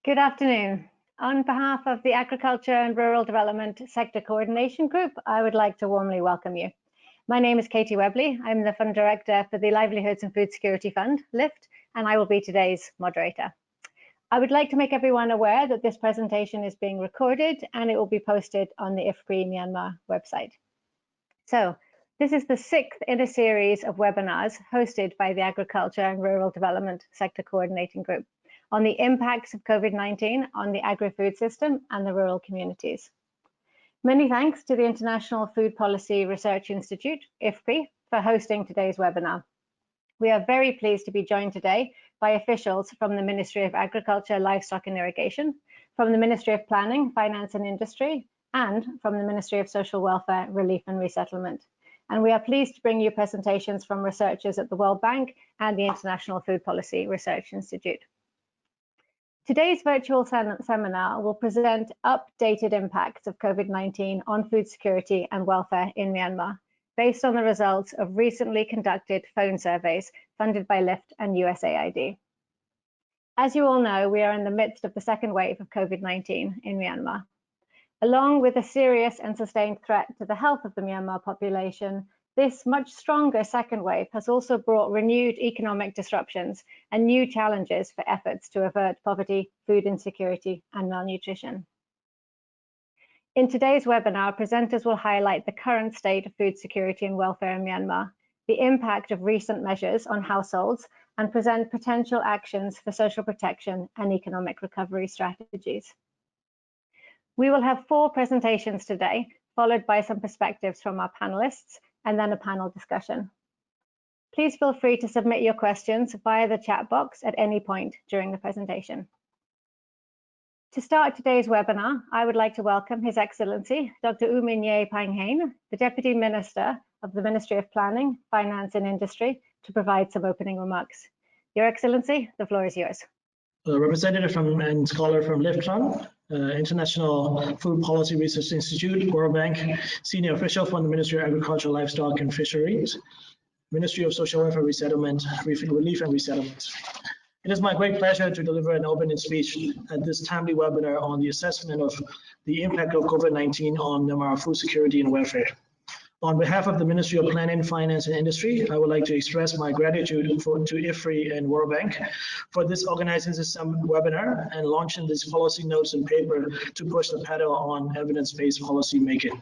Good afternoon. On behalf of the Agriculture and Rural Development Sector Coordination Group, I would like to warmly welcome you. My name is Katie Webley. I'm the Fund Director for the Livelihoods and Food Security Fund, LIFT, and I will be today's moderator. I would like to make everyone aware that this presentation is being recorded and it will be posted on the IFPRI Myanmar website. So, this is the 6th in a series of webinars hosted by the Agriculture and Rural Development Sector Coordinating Group on the impacts of COVID-19 on the agri-food system and the rural communities. Many thanks to the International Food Policy Research Institute, IFPRI, for hosting today's webinar. We are very pleased to be joined today by officials from the Ministry of Agriculture, Livestock and Irrigation, from the Ministry of Planning, Finance and Industry, and from the Ministry of Social Welfare, Relief and Resettlement. And we are pleased to bring you presentations from researchers at the World Bank and the International Food Policy Research Institute. Today's virtual seminar will present updated impacts of COVID-19 on food security and welfare in Myanmar, based on the results of recently conducted phone surveys funded by LIFT and USAID. As you all know, we are in the midst of the second wave of COVID-19 in Myanmar. Along with a serious and sustained threat to the health of the Myanmar population, this much stronger second wave has also brought renewed economic disruptions and new challenges for efforts to avert poverty, food insecurity, and malnutrition. In today's webinar, presenters will highlight the current state of food security and welfare in Myanmar, the impact of recent measures on households, and present potential actions for social protection and economic recovery strategies. We will have 4 presentations today, followed by some perspectives from our panelists, and then a panel discussion. Please feel free to submit your questions via the chat box at any point during the presentation. To start today's webinar, I would like to welcome His Excellency Dr. U Min Ye Phang Hain, the Deputy Minister of the Ministry of Planning, Finance and Industry, to provide some opening remarks. Your Excellency, the floor is yours. Representative and scholar from LIFT, International Food Policy Research Institute, World Bank, senior official from the Ministry of Agriculture, Livestock and Fisheries, Ministry of Social Welfare, Resettlement, Relief and Resettlement. It is my great pleasure to deliver an opening speech at this timely webinar on the assessment of the impact of COVID-19 on Myanmar food security and welfare. On behalf of the Ministry of Planning, Finance and Industry, I would like to express my gratitude to IFPRI and World Bank for this organizing this webinar and launching these policy notes and paper to push the pedal on evidence-based policy making.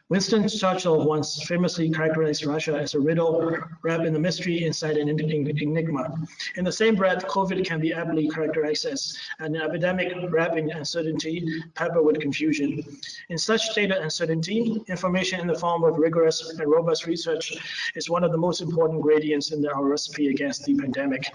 Winston Churchill once famously characterized Russia as a riddle wrapped in a mystery inside an enigma. In the same breath, COVID can be aptly characterized as an epidemic wrapped in uncertainty, peppered with confusion. In such state of uncertainty, information in the form of rigorous and robust research is one of the most important ingredients in our recipe against the pandemic.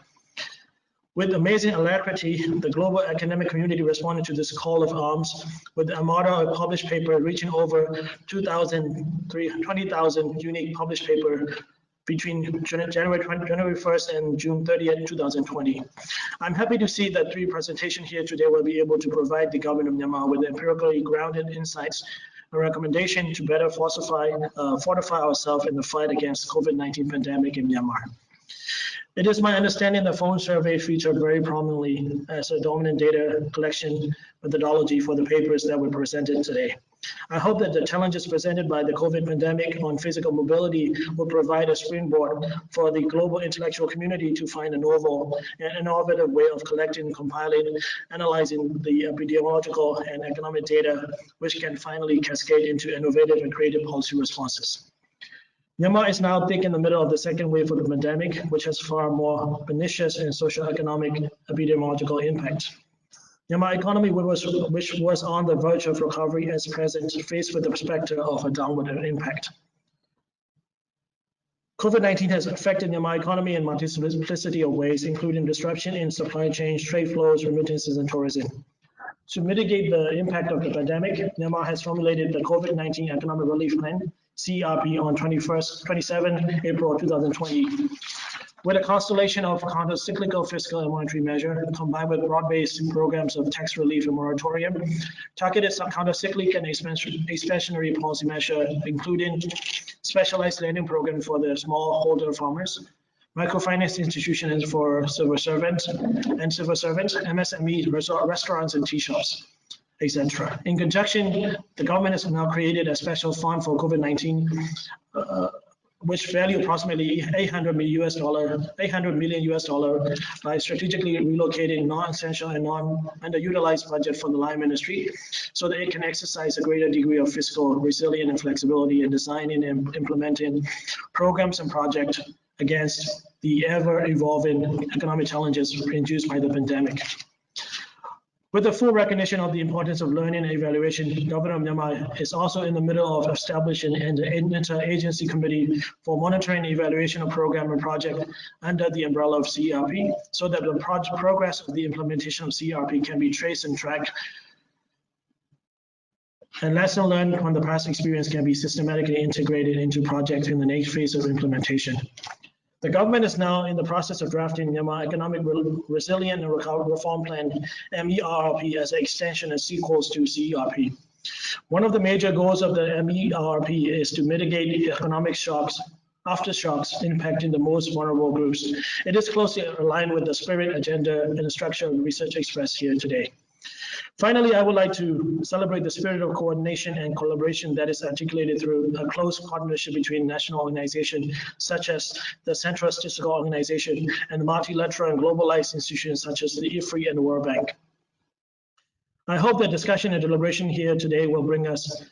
With amazing alacrity, the global academic community responded to this call of arms with the armada of published paper reaching over 20,000 unique published paper between January 1st and June 30th, 2020. I'm happy to see that 3 presentations here today will be able to provide the government of Myanmar with empirically grounded insights and recommendation to better fortify ourselves in the fight against COVID-19 pandemic in Myanmar. It is my understanding that phone survey featured very prominently as a dominant data collection methodology for the papers that were presented today. I hope that the challenges presented by the COVID pandemic on physical mobility will provide a springboard for the global intellectual community to find a novel and innovative way of collecting, compiling, analyzing the epidemiological and economic data, which can finally cascade into innovative and creative policy responses. Myanmar is now thick in the middle of the second wave of the pandemic, which has far more pernicious and socio-economic epidemiological impact. Myanmar economy, which was on the verge of recovery, as present faced with the perspective of a downward impact. COVID-19 has affected Myanmar economy in multiplicity of ways, including disruption in supply chains, trade flows, remittances, and tourism. To mitigate the impact of the pandemic, Myanmar has formulated the COVID-19 Economic Relief Plan, CERP, on 27 April 2020. With a constellation of counter-cyclical fiscal and monetary measures, combined with broad-based programs of tax relief and moratorium, targeted counter-cyclical and expansionary policy measures, including specialized lending program for the smallholder farmers, microfinance institutions for civil servants, MSMEs, restaurants and tea shops, etc. In conjunction, the government has now created a special fund for COVID-19, which value approximately $800 million by strategically relocating non-essential and underutilized budget from the Line Ministry, so that it can exercise a greater degree of fiscal resilience and flexibility in designing and implementing programs and projects against the ever-evolving economic challenges induced by the pandemic. With the full recognition of the importance of learning and evaluation, the Government of Myanmar is also in the middle of establishing an interagency committee for monitoring and evaluation of program and project under the umbrella of CRP, so that the progress of the implementation of CRP can be traced and tracked, and lessons learned from the past experience can be systematically integrated into projects in the next phase of implementation. The government is now in the process of drafting Myanmar Economic Resilience and Reform Plan, MERP, as an extension and sequels to CRP. One of the major goals of the MERP is to mitigate economic shocks, aftershocks impacting the most vulnerable groups. It is closely aligned with the spirit, agenda, and structure of the research expressed here today. Finally, I would like to celebrate the spirit of coordination and collaboration that is articulated through a close partnership between national organizations such as the Central Statistical Organization and multilateral and globalized institutions such as the IFPRI and the World Bank. I hope that discussion and deliberation here today will bring us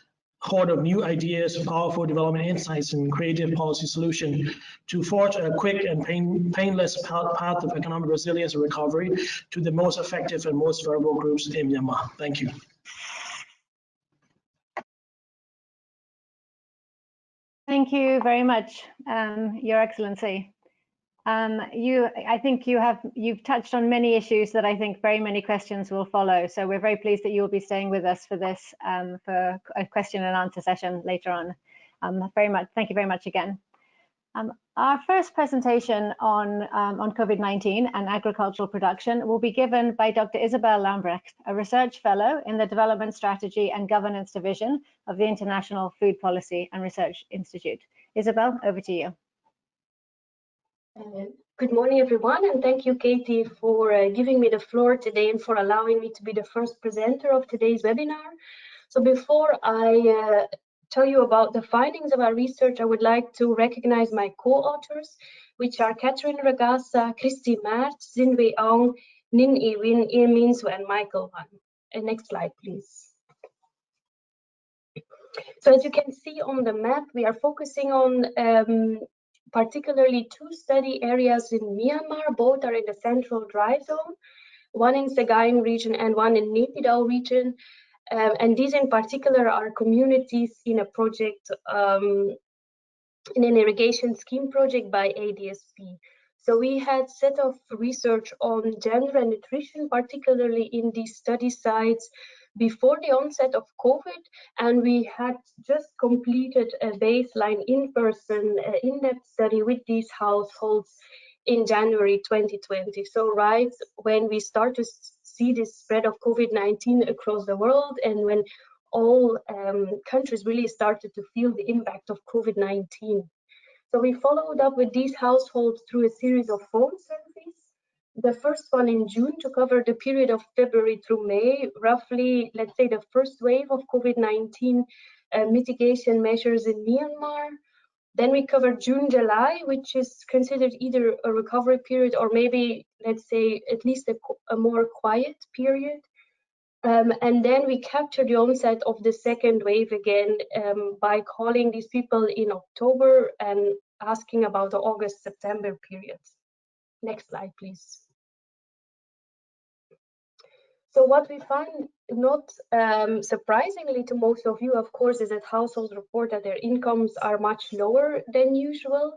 hoard of new ideas, powerful development insights, and creative policy solutions to forge a quick and painless path of economic resilience and recovery to the most effective and most vulnerable groups in Myanmar. Thank you. Thank you very much, Your Excellency. I think you've touched on many issues that I think very many questions will follow. So we're very pleased that you will be staying with us for this, for a question and answer session later on. Thank you very much again. Our first presentation on COVID-19 and agricultural production will be given by Dr. Isabel Lambrecht, a research fellow in the Development Strategy and Governance Division of the International Food Policy and Research Institute. Isabel, over to you. Good morning, everyone, and thank you, Katie, for giving me the floor today and for allowing me to be the first presenter of today's webinar. So before I tell you about the findings of our research, I would like to recognize my co-authors, which are Catherine Ragasa, Christy Maert, Zinwei Aung, Nin Iwin, Il Minsu, and Michael Wan. Next slide, please. So as you can see on the map, we are focusing on particularly two study areas in Myanmar. Both are in the central dry zone, one in Sagaing region and one in Naypyidaw region. And these in particular are communities in a project, in an irrigation scheme project by ADSP. So we had set of research on gender and nutrition, particularly in these study sites before the onset of COVID, and we had just completed a baseline in-person in-depth study with these households in January 2020. So right when we start to see this spread of COVID-19 across the world, and when all countries really started to feel the impact of COVID-19. So we followed up with these households through a series of phone surveys. The first one in June to cover the period of February through May, roughly, let's say, the first wave of COVID-19 mitigation measures in Myanmar. Then we covered June, July, which is considered either a recovery period or maybe, let's say, at least a more quiet period. And then we captured the onset of the second wave again by calling these people in October and asking about the August-September period. Next slide, please. So what we find, not surprisingly to most of you, of course, is that households report that their incomes are much lower than usual.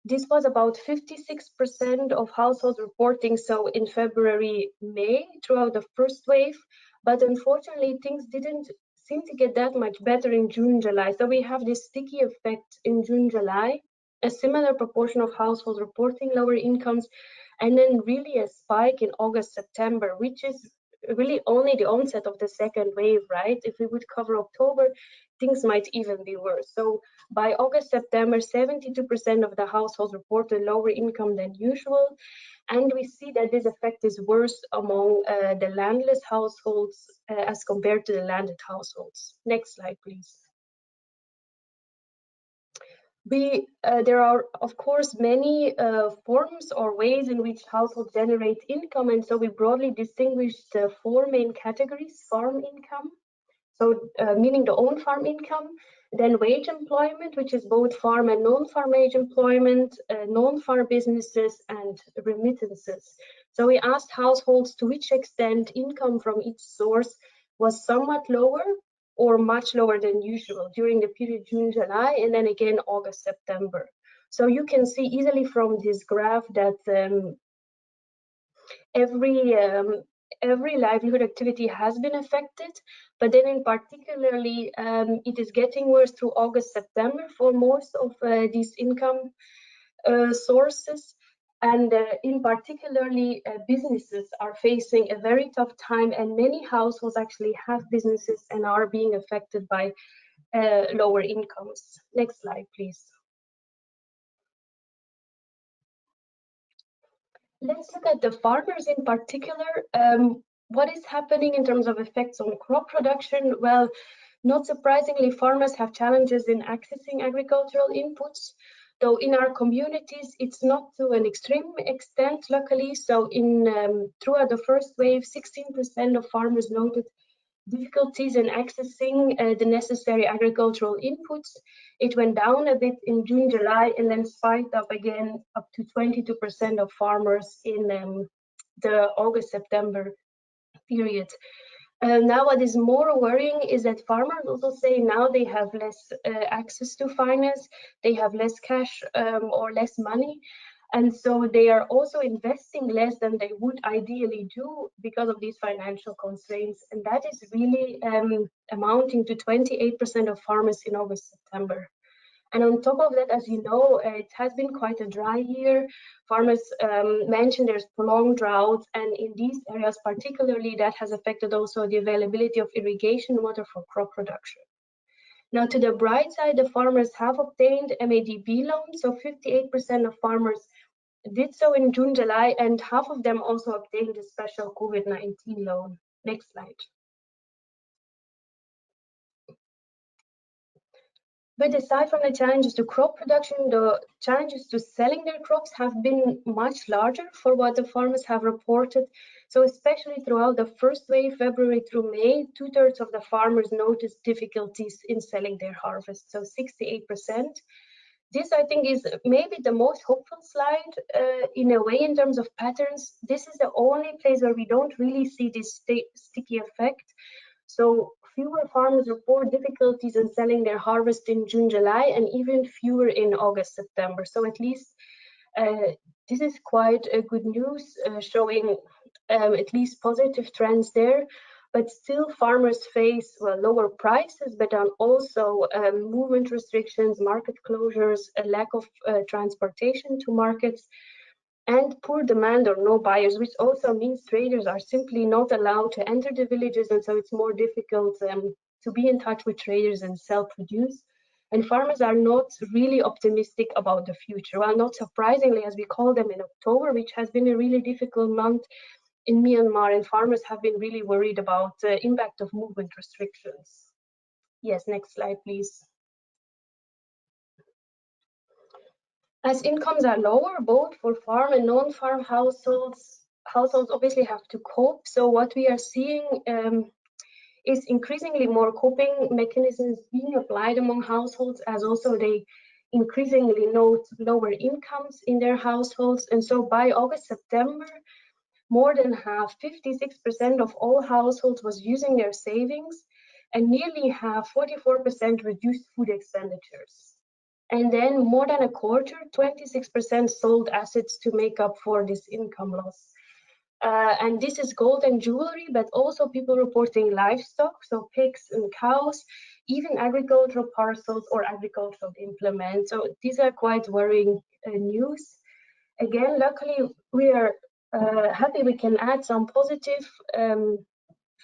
This was about 56% of households reporting so in February, May, throughout the first wave. But unfortunately, things didn't seem to get that much better in June, July. So we have this sticky effect in June, July, a similar proportion of households reporting lower incomes, and then really a spike in August, September, which is really only the onset of the second wave, right? If we would cover October, things might even be worse. So by August, September, 72% of the households reported lower income than usual. And we see that this effect is worse among the landless households as compared to the landed households. Next slide, please. There are, of course, many forms or ways in which households generate income, and so we broadly distinguish the four main categories: farm income, so meaning the own farm income, then wage employment, which is both farm and non-farm wage employment, non-farm businesses, and remittances. So we asked households to which extent income from each source was somewhat lower or much lower than usual during the period June-July, and then again August-September. So you can see easily from this graph that every livelihood activity has been affected, but then in particularly it is getting worse through August-September for most of these income sources. And in particularly, businesses are facing a very tough time, and many households actually have businesses and are being affected by lower incomes. Next slide, please. Let's look at the farmers in particular. What is happening in terms of effects on crop production? Well, not surprisingly, farmers have challenges in accessing agricultural inputs. Though in our communities, it's not to an extreme extent, luckily. So throughout the first wave, 16% of farmers noted difficulties in accessing the necessary agricultural inputs. It went down a bit in June, July, and then spiked up again up to 22% of farmers in the August, September period. Now what is more worrying is that farmers also say now they have less access to finance, they have less cash or less money, and so they are also investing less than they would ideally do because of these financial constraints, and that is really amounting to 28% of farmers in August, September. And on top of that, as you know, it has been quite a dry year. Farmers mentioned there's prolonged drought, and in these areas particularly, that has affected also the availability of irrigation water for crop production. Now, to the bright side, the farmers have obtained MADB loans, so 58% of farmers did so in June, July, and half of them also obtained a special COVID-19 loan. Next slide. But aside from the challenges to crop production, the challenges to selling their crops have been much larger for what the farmers have reported. So especially throughout the first wave, February through May, 2/3 of the farmers noticed difficulties in selling their harvest, so 68%. This, I think, is maybe the most hopeful slide in a way in terms of patterns. This is the only place where we don't really see this sticky effect. So fewer farmers report difficulties in selling their harvest in June, July, and even fewer in August, September. So at least this is quite a good news, showing at least positive trends there. But still, farmers face lower prices, but also movement restrictions, market closures, a lack of transportation to markets, and poor demand or no buyers, which also means traders are simply not allowed to enter the villages, and so it's more difficult to be in touch with traders and sell produce. And farmers are not really optimistic about the future. Well, not surprisingly, as we call them in October, which has been a really difficult month in Myanmar, and farmers have been really worried about the impact of movement restrictions. Yes, next slide, please. As incomes are lower, both for farm and non-farm households obviously have to cope. So what we are seeing is increasingly more coping mechanisms being applied among households, as also they increasingly note lower incomes in their households. And so by August, September, more than half, 56% of all households was using their savings, and nearly half, 44%, reduced food expenditures. And then more than a quarter, 26%, sold assets to make up for this income loss. And this is gold and jewelry, but also people reporting livestock, so pigs and cows, even agricultural parcels or agricultural implements. So these are quite worrying news. Again, luckily, we are happy we can add some positive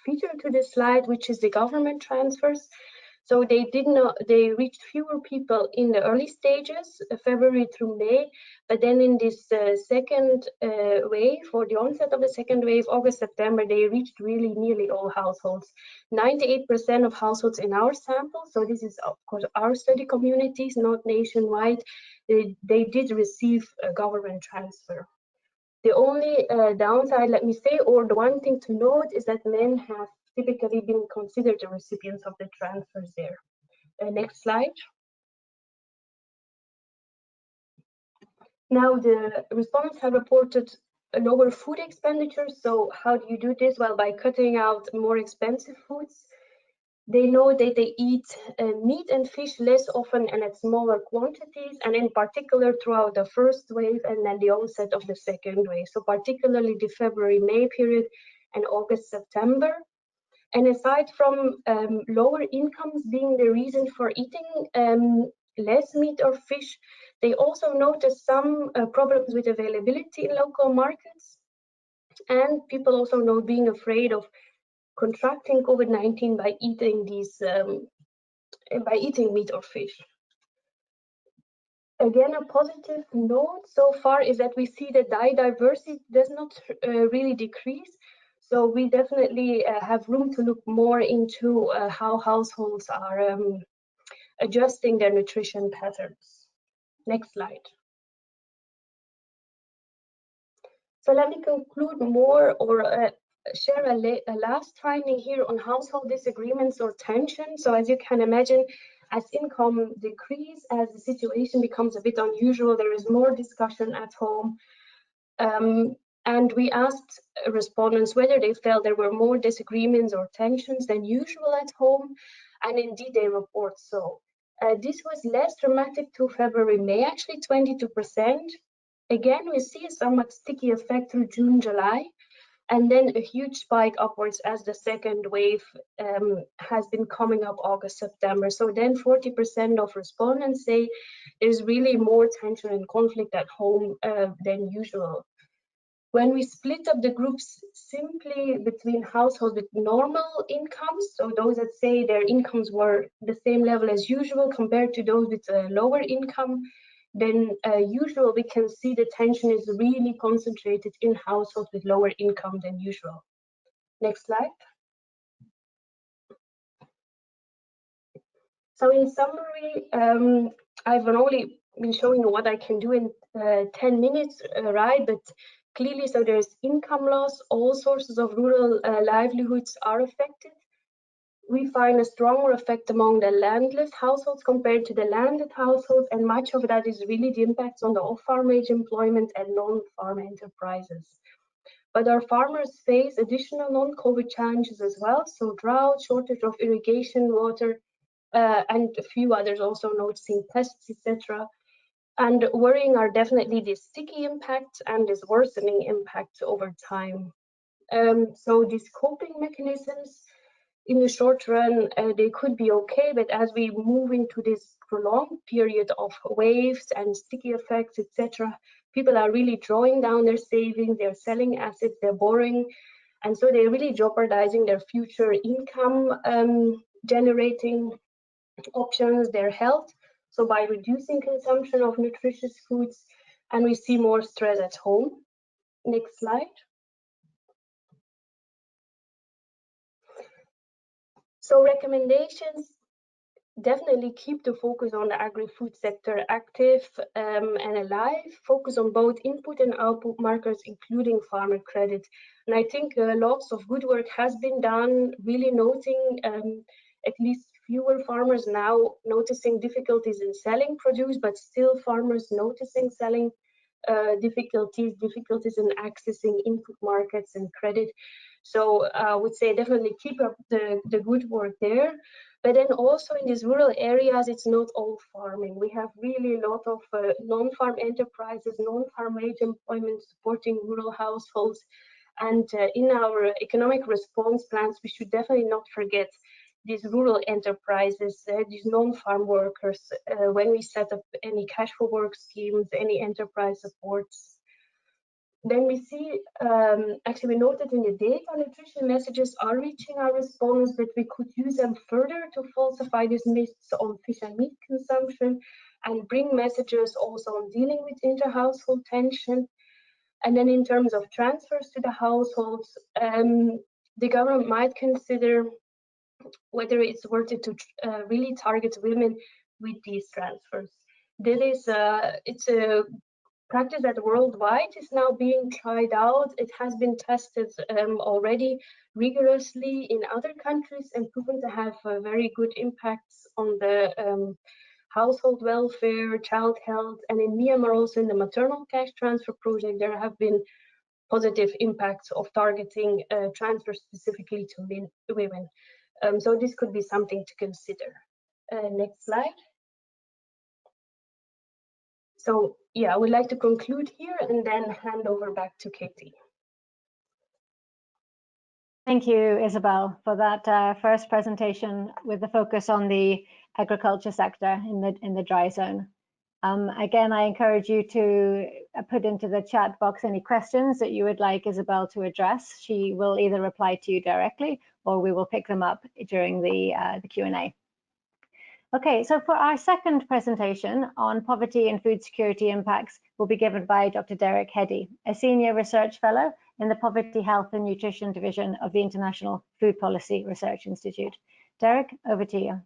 feature to this slide, which is the government transfers. So they reached fewer people in the early stages, February through May, but then in this second wave, or the onset of the second wave, August, September, they reached really nearly all households. 98% of households in our sample, so this is of course our study communities, not nationwide, they did receive a government transfer. The only downside, let me say, or the one thing to note, is that men have typically been considered the recipients of the transfers there. Next slide. Now, the respondents have reported a lower food expenditure. So how do you do this? Well, by cutting out more expensive foods. They know that they eat meat and fish less often and at smaller quantities, and in particular throughout the first wave and then the onset of the second wave. So particularly the February-May period and August-September. And aside from lower incomes being the reason for eating less meat or fish, they also noticed some problems with availability in local markets. And people also know being afraid of contracting COVID-19 by eating meat or fish. Again, a positive note so far is that we see that diet diversity does not really decrease. So we definitely have room to look more into how households are adjusting their nutrition patterns. Next slide. So let me conclude more or share a last finding here on household disagreements or tension. So as you can imagine, as income decreases, as the situation becomes a bit unusual, there is more discussion at home. And we asked respondents whether they felt there were more disagreements or tensions than usual at home, and indeed they report so. This was less dramatic to February-May, actually 22%. Again, we see a somewhat sticky effect through June, July, and then a huge spike upwards as the second wave has been coming up August, September. So then 40% of respondents say there's really more tension and conflict at home than usual. When we split up the groups simply between households with normal incomes, so those that say their incomes were the same level as usual compared to those with a lower income, then usual, we can see the tension is really concentrated in households with lower income than usual. Next slide. So in summary, I've only been showing you what I can do in 10 minutes, right? But clearly, so there's income loss, all sources of rural livelihoods are affected. We find a stronger effect among the landless households compared to the landed households, and much of that is really the impacts on the off-farm wage employment and non-farm enterprises. But our farmers face additional non-COVID challenges as well, so drought, shortage of irrigation water, and a few others also noticing pests, etc. And worrying are definitely the sticky impact and this worsening impact over time. So these coping mechanisms, in the short run, they could be okay, but as we move into this prolonged period of waves and sticky effects, etc., people are really drawing down their savings, they're selling assets, they're borrowing, and so they're really jeopardizing their future income generating options, their health. So by reducing consumption of nutritious foods, and we see more stress at home. Next slide. So recommendations, definitely keep the focus on the agri-food sector active and alive, focus on both input and output markers, including farmer credit. And I think lots of good work has been done, really noting at least fewer farmers now noticing difficulties in selling produce, but still farmers noticing selling difficulties in accessing input markets and credit. So I would say definitely keep up the good work there. But then also in these rural areas, it's not all farming. We have really a lot of non-farm enterprises, non-farm wage employment supporting rural households. And in our economic response plans, we should definitely not forget these rural enterprises, these non-farm workers, when we set up any cash for work schemes, any enterprise supports. Then we see, actually we noted in the data, nutrition messages are reaching our respondents, but we could use them further to falsify these myths on fish and meat consumption and bring messages also on dealing with inter-household tension. And then in terms of transfers to the households, the government might consider whether it's worth it to really target women with these transfers. That is, it's a practice that worldwide is now being tried out. It has been tested already rigorously in other countries and proven to have very good impacts on the household welfare, child health, and in Myanmar also in the maternal cash transfer project, there have been positive impacts of targeting transfers specifically to women. So this could be something to consider. Next slide. So yeah, I would like to conclude here and then hand over back to Katie. Thank you, Isabel, for that first presentation with the focus on the agriculture sector in the dry zone. Again, I encourage you to put into the chat box any questions that you would like Isabel to address. She will either reply to you directly or we will pick them up during the Q&A. Okay, so for our second presentation on poverty and food security impacts will be given by Dr. Derek Heddy, a senior research fellow in the Poverty, Health and Nutrition Division of the International Food Policy Research Institute. Derek, over to you.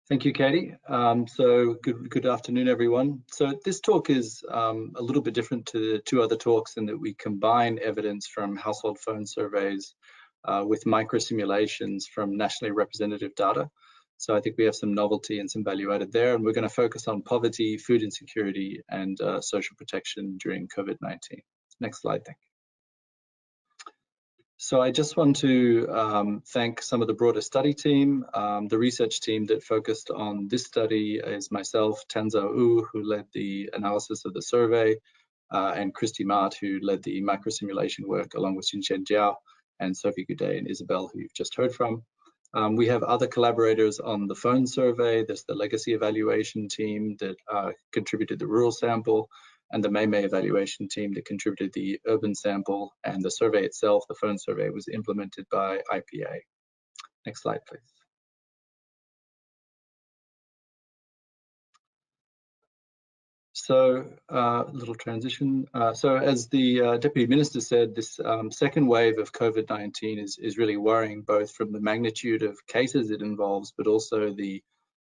Thank you, Katie. So good afternoon, everyone. So this talk is a little bit different to the two other talks in that we combine evidence from household phone surveys with microsimulations from nationally representative data. So I think we have some novelty and some value added there, and we're going to focus on poverty, food insecurity, and social protection during COVID-19. Next slide, thank you. So I just want to thank some of the broader study team. The research team that focused on this study is myself, Tanzao Wu, who led the analysis of the survey, and Christy Mart, who led the microsimulation work, along with Xinchen Jiao and Sophie Goudet and Isabel, who you've just heard from. We have other collaborators on the phone survey. There's the legacy evaluation team that contributed the rural sample, and the May evaluation team that contributed the urban sample, and the survey itself, the phone survey, was implemented by IFPRI. Next slide, please. So little transition. So as the Deputy Minister said, this second wave of COVID-19 is really worrying, both from the magnitude of cases it involves, but also the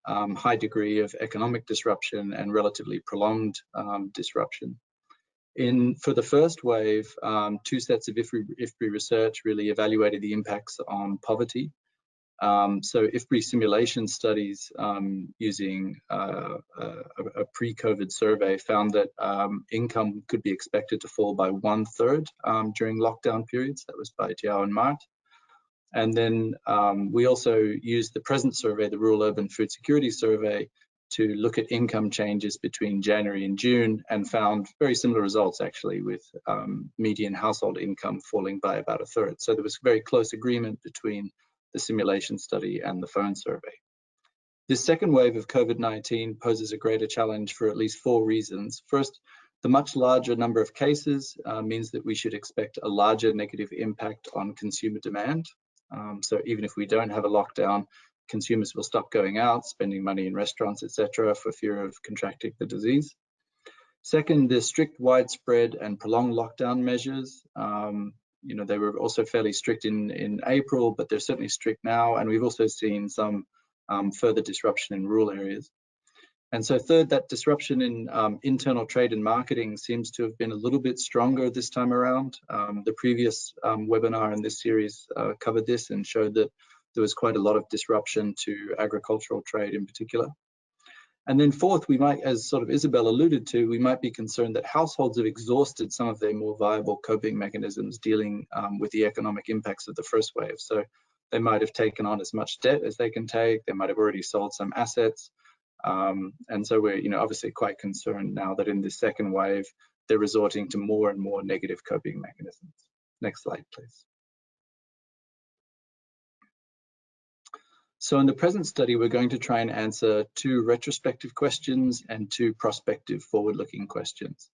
high degree of economic disruption and relatively prolonged disruption. For the first wave, two sets of IFPRI research really evaluated the impacts on poverty. So IFPRI simulation studies using a pre-COVID survey found that income could be expected to fall by 1/3 during lockdown periods. That was by Jiao and Mart. And then we also used the present survey, the Rural Urban Food Security Survey, to look at income changes between January and June, and found very similar results actually, with median household income falling by about 1/3. So there was very close agreement between the simulation study and the phone survey. This second wave of COVID-19 poses a greater challenge for at least 4 reasons. First, the much larger number of cases means that we should expect a larger negative impact on consumer demand. So even if we don't have a lockdown, consumers will stop going out, spending money in restaurants, etc., for fear of contracting the disease. Second, the strict, widespread and prolonged lockdown measures. They were also fairly strict in April, but they're certainly strict now. And we've also seen some further disruption in rural areas. And so third, that disruption in internal trade and marketing seems to have been a little bit stronger this time around. The previous webinar in this series covered this and showed that there was quite a lot of disruption to agricultural trade in particular. And then fourth, we might, as sort of Isabel alluded to, we might be concerned that households have exhausted some of their more viable coping mechanisms dealing with the economic impacts of the first wave. So they might have taken on as much debt as they can take. They might have already sold some assets. And so we're obviously quite concerned now that in this second wave, they're resorting to more and more negative coping mechanisms. Next slide, please. So in the present study, we're going to try and answer 2 retrospective questions and 2 prospective forward-looking questions.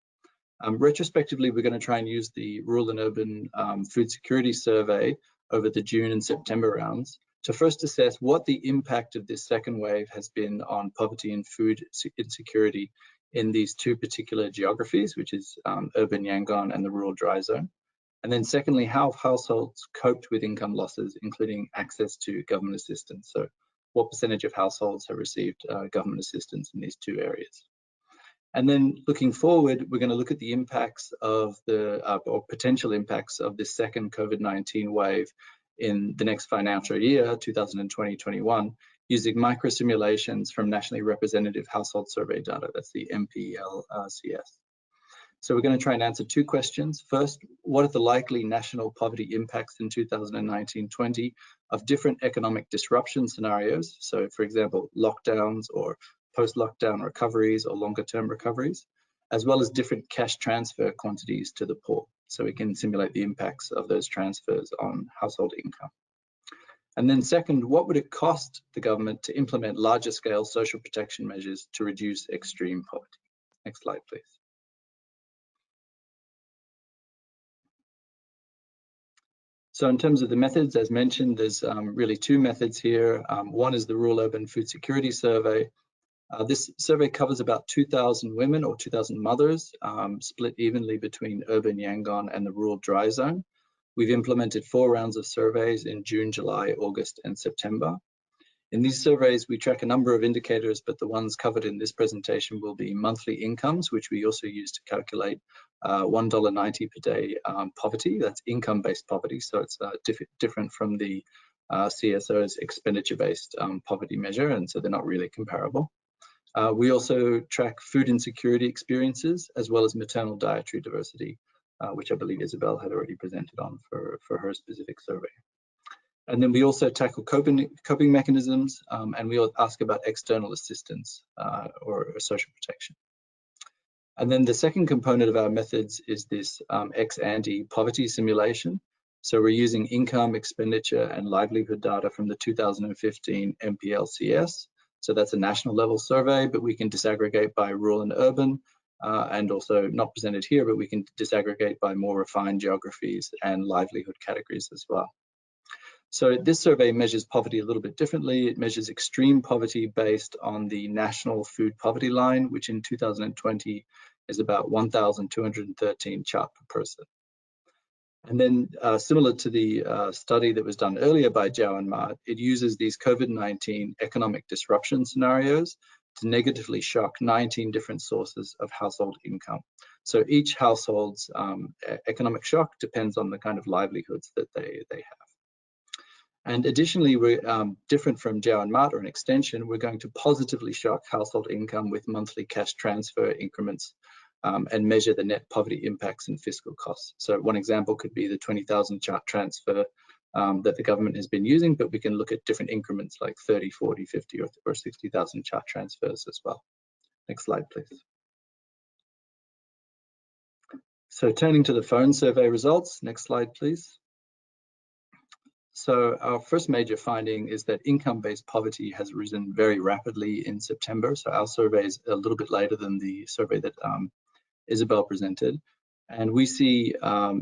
Retrospectively, we're going to try and use the Rural and Urban Food Security Survey over the June and September rounds to first assess what the impact of this second wave has been on poverty and food insecurity in these two particular geographies, which is urban Yangon and the rural dry zone. And then secondly, how households coped with income losses, including access to government assistance. So what percentage of households have received government assistance in these two areas? And then looking forward, we're going to look at the impacts of the, or potential impacts of this second COVID-19 wave in the next financial year, 2020-21, using microsimulations from nationally representative household survey data. That's the MPLCS. So we're going to try and answer two questions. First, what are the likely national poverty impacts in 2019-20 of different economic disruption scenarios? So for example, lockdowns or post-lockdown recoveries or longer-term recoveries, as well as different cash transfer quantities to the poor. So we can simulate the impacts of those transfers on household income. And then second, what would it cost the government to implement larger scale social protection measures to reduce extreme poverty? Next slide, please. So in terms of the methods, as mentioned, there's really two methods here. One is the Rural Urban Food Security Survey. This survey covers about 2,000 women or 2,000 mothers, split evenly between urban Yangon and the rural dry zone. We've implemented 4 rounds of surveys in June, July, August, and September. In these surveys, we track a number of indicators, but the ones covered in this presentation will be monthly incomes, which we also use to calculate $1.90 per day poverty. That's income-based poverty, so it's different from the CSO's expenditure-based poverty measure, and so they're not really comparable. We also track food insecurity experiences, as well as maternal dietary diversity, which I believe Isabel had already presented on for her specific survey. And then we also tackle coping mechanisms, and we ask about external assistance or social protection. And then the second component of our methods is this ex-ante poverty simulation. So we're using income, expenditure, and livelihood data from the 2015 MPLCS. So that's a national level survey, but we can disaggregate by rural and urban, and also not presented here, but we can disaggregate by more refined geographies and livelihood categories as well. So this survey measures poverty a little bit differently. It measures extreme poverty based on the national food poverty line, which in 2020 is about 1,213 kyat per person. And then similar to the study that was done earlier by Zhao and Ma, it uses these COVID-19 economic disruption scenarios to negatively shock 19 different sources of household income. So each household's economic shock depends on the kind of livelihoods that they have. And additionally, we're different from Zhao and Ma, or an extension, we're going to positively shock household income with monthly cash transfer increments and measure the net poverty impacts and fiscal costs. So one example could be the 20,000 kyat transfer that the government has been using, but we can look at different increments like 30, 40, 50, or 60,000 kyat transfers as well. Next slide, please. So turning to the phone survey results, next slide, please. So our first major finding is that income-based poverty has risen very rapidly in September. So our survey is a little bit later than the survey that Isabel presented. And we see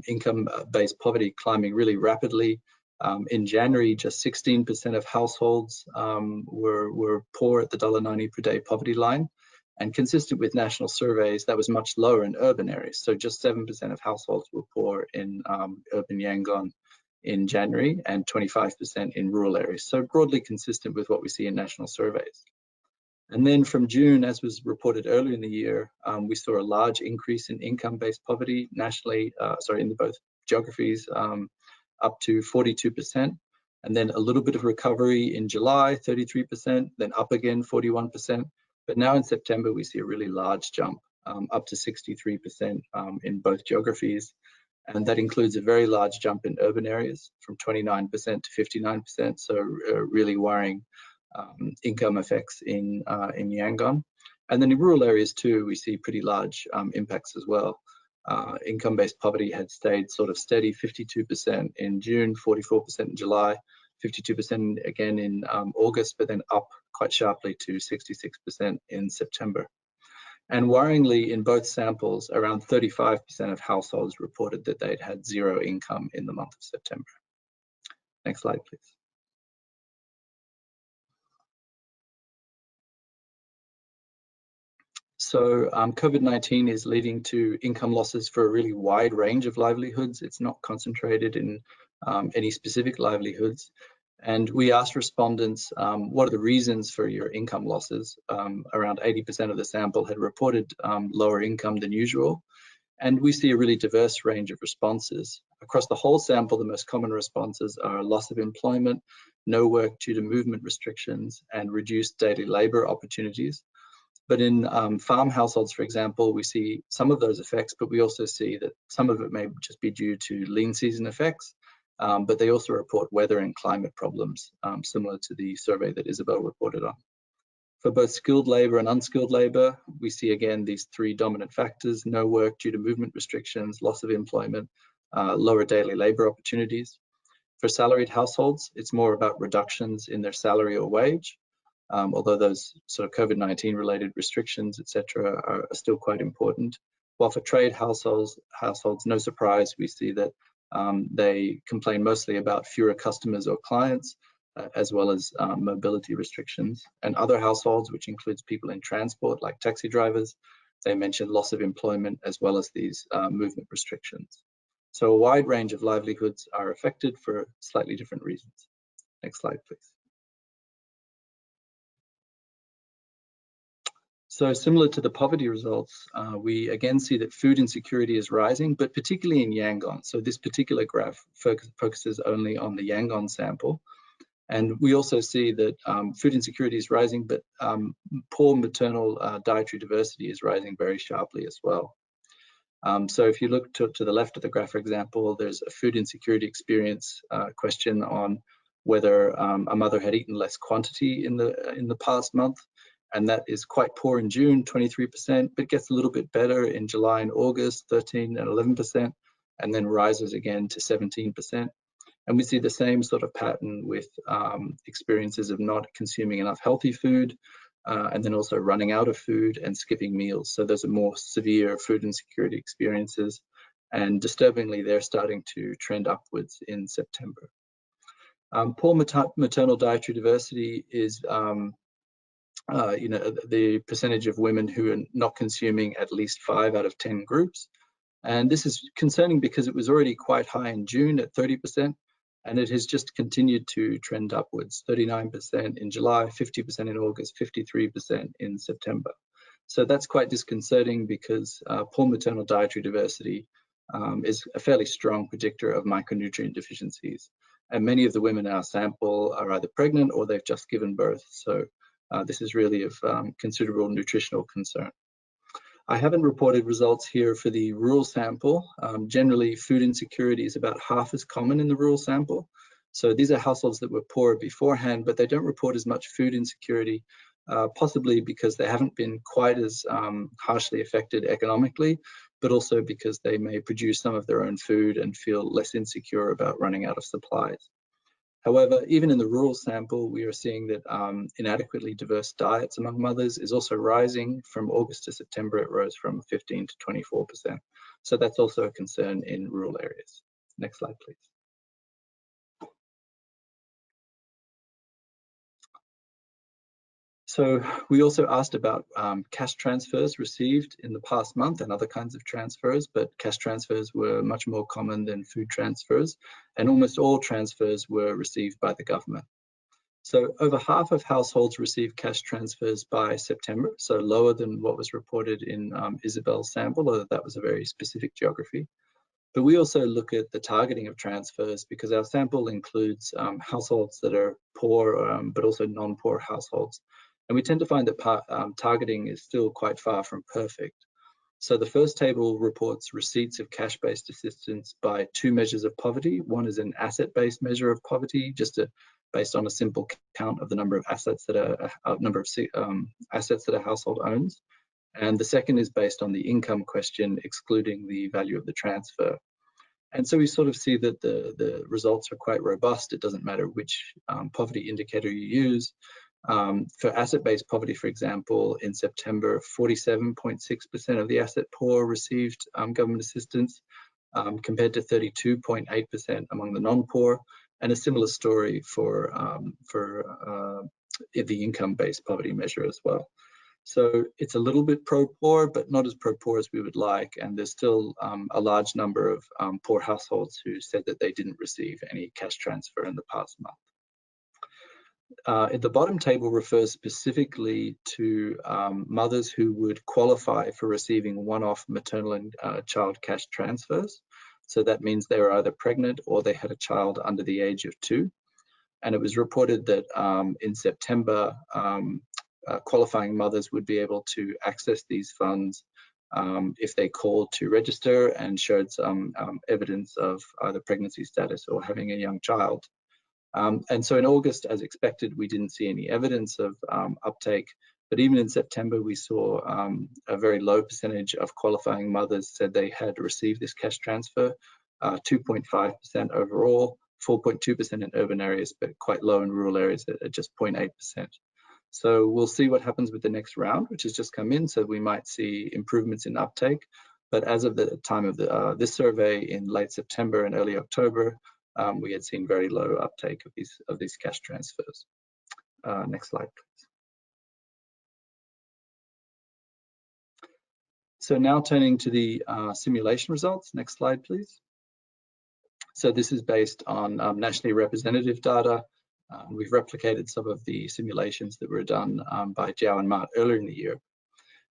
income-based poverty climbing really rapidly. In January, just 16% of households were poor at the $1.90 per day poverty line. And consistent with national surveys, that was much lower in urban areas. So just 7% of households were poor in urban Yangon in January and 25% in rural areas. So broadly consistent with what we see in national surveys. And then from June, as was reported earlier in the year, we saw a large increase in income-based poverty nationally, in both geographies, up to 42%. And then a little bit of recovery in July, 33%, then up again, 41%. But now in September, we see a really large jump, up to 63% in both geographies. And that includes a very large jump in urban areas from 29% to 59%. So really worrying income effects in Yangon. And then in rural areas too, we see pretty large impacts as well. Income-based poverty had stayed sort of steady, 52% in June, 44% in July, 52% again in August, but then up quite sharply to 66% in September. And worryingly, in both samples, around 35% of households reported that they'd had zero income in the month of September. Next slide, please. So COVID-19 is leading to income losses for a really wide range of livelihoods. It's not concentrated in any specific livelihoods. And we asked respondents, what are the reasons for your income losses? Around 80% of the sample had reported lower income than usual. And we see a really diverse range of responses. Across the whole sample, the most common responses are loss of employment, no work due to movement restrictions, and reduced daily labor opportunities. But in farm households, for example, we see some of those effects, but we also see that some of it may just be due to lean season effects, but they also report weather and climate problems, similar to the survey that Isabel reported on. For both skilled labor and unskilled labor, we see again these three dominant factors: no work due to movement restrictions, loss of employment, lower daily labor opportunities. For salaried households, it's more about reductions in their salary or wage, although those sort of COVID-19 related restrictions, etc., are still quite important. While for trade households, no surprise, we see that they complain mostly about fewer customers or clients, as well as mobility restrictions. And other households, which includes people in transport like taxi drivers, they mention loss of employment as well as these movement restrictions. So a wide range of livelihoods are affected for slightly different reasons. Next slide, please. So similar to the poverty results, we again see that food insecurity is rising, but particularly in Yangon. So this particular graph focuses only on the Yangon sample. And we also see that food insecurity is rising, but poor maternal dietary diversity is rising very sharply as well. So if you look to the left of the graph, for example, there's a food insecurity experience question on whether a mother had eaten less quantity in the past month. And that is quite poor in June, 23%, but gets a little bit better in July and August, 13 and 11%, and then rises again to 17%. And we see the same sort of pattern with experiences of not consuming enough healthy food, and then also running out of food and skipping meals. So those are more severe food insecurity experiences. And disturbingly, they're starting to trend upwards in September. Poor maternal dietary diversity is the percentage of women who are not consuming at least 5 out of 10 groups. And this is concerning because it was already quite high in June at 30%, and it has just continued to trend upwards, 39% in July, 50% in August, 53% in September. So that's quite disconcerting because poor maternal dietary diversity is a fairly strong predictor of micronutrient deficiencies. And many of the women in our sample are either pregnant or they've just given birth. So this is really of considerable nutritional concern. I haven't reported results here for the rural sample. Generally, food insecurity is about half as common in the rural sample. So these are households that were poorer beforehand, but they don't report as much food insecurity, possibly because they haven't been quite as harshly affected economically, but also because they may produce some of their own food and feel less insecure about running out of supplies. However, even in the rural sample, we are seeing that inadequately diverse diets among mothers is also rising. From August to September, it rose from 15 to 24%. So that's also a concern in rural areas. Next slide, please. So we also asked about cash transfers received in the past month and other kinds of transfers, but cash transfers were much more common than food transfers, and almost all transfers were received by the government. So over half of households received cash transfers by September, so lower than what was reported in Isabel's sample, although that was a very specific geography. But we also look at the targeting of transfers because our sample includes households that are poor, but also non-poor households. And we tend to find that targeting is still quite far from perfect. So the first table reports receipts of cash-based assistance by 2 measures of poverty. One is an asset-based measure of poverty, just based on a simple count of the number of assets that a household owns. And the second is based on the income question, excluding the value of the transfer. And so we sort of see that the results are quite robust. It doesn't matter which poverty indicator you use. For asset-based poverty, for example, in September, 47.6% of the asset poor received government assistance, compared to 32.8% among the non-poor, and a similar story for the income-based poverty measure as well. So it's a little bit pro-poor, but not as pro-poor as we would like, and there's still a large number of poor households who said that they didn't receive any cash transfer in the past month. The bottom table refers specifically to mothers who would qualify for receiving one-off maternal and child cash transfers. So that means they were either pregnant or they had a child under the age of 2. And it was reported that in September, qualifying mothers would be able to access these funds if they called to register and showed some evidence of either pregnancy status or having a young child. And so in August, as expected, we didn't see any evidence of uptake, but even in September, we saw a very low percentage of qualifying mothers said they had received this cash transfer, 2.5% overall, 4.2% in urban areas, but quite low in rural areas at just 0.8%. So we'll see what happens with the next round, which has just come in, so we might see improvements in uptake. But as of the time of this survey in late September and early October, we had seen very low uptake of these cash transfers. Next slide, please. So now turning to the simulation results. Next slide, please. So this is based on nationally representative data. We've replicated some of the simulations that were done by Jiao and Mart earlier in the year.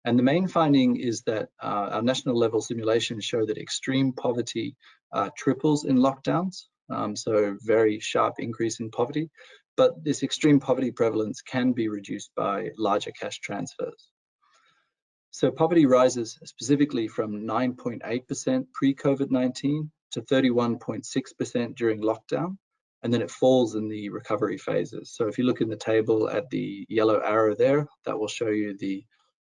And the main finding is that our national level simulations show that extreme poverty triples in lockdowns. So very sharp increase in poverty, but this extreme poverty prevalence can be reduced by larger cash transfers. So poverty rises specifically from 9.8% pre-COVID-19 to 31.6% during lockdown, and then it falls in the recovery phases. So if you look in the table at the yellow arrow there, that will show you the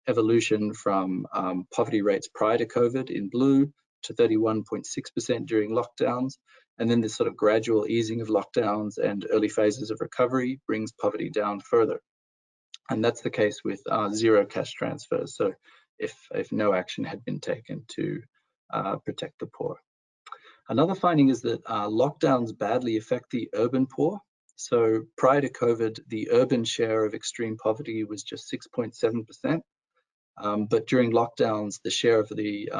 evolution from poverty rates prior to COVID in blue to 31.6% during lockdowns. And then this sort of gradual easing of lockdowns and early phases of recovery brings poverty down further. And that's the case with zero cash transfers. So if no action had been taken to protect the poor. Another finding is that lockdowns badly affect the urban poor. So prior to COVID, the urban share of extreme poverty was just 6.7%. But during lockdowns, the share of the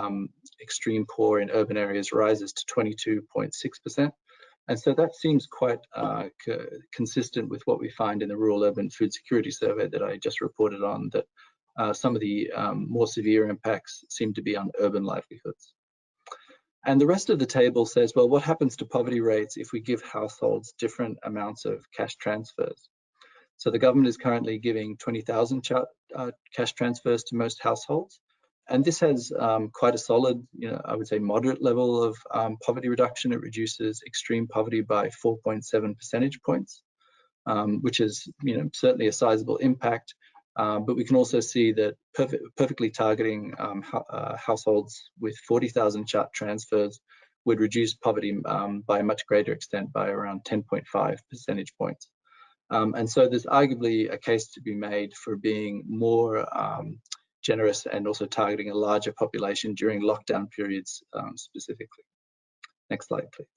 extreme poor in urban areas rises to 22.6%. And so that seems quite consistent with what we find in the Rural Urban Food Security Survey that I just reported on, that some of the more severe impacts seem to be on urban livelihoods. And the rest of the table says, well, what happens to poverty rates if we give households different amounts of cash transfers? So the government is currently giving 20,000 cash transfers to most households. And this has quite a solid, I would say moderate level of poverty reduction. It reduces extreme poverty by 4.7 percentage points, which is certainly a sizable impact. But we can also see that perfectly targeting households with 40,000 transfers would reduce poverty by a much greater extent, by around 10.5 percentage points. And so there's arguably a case to be made for being more generous and also targeting a larger population during lockdown periods specifically. Next slide, please.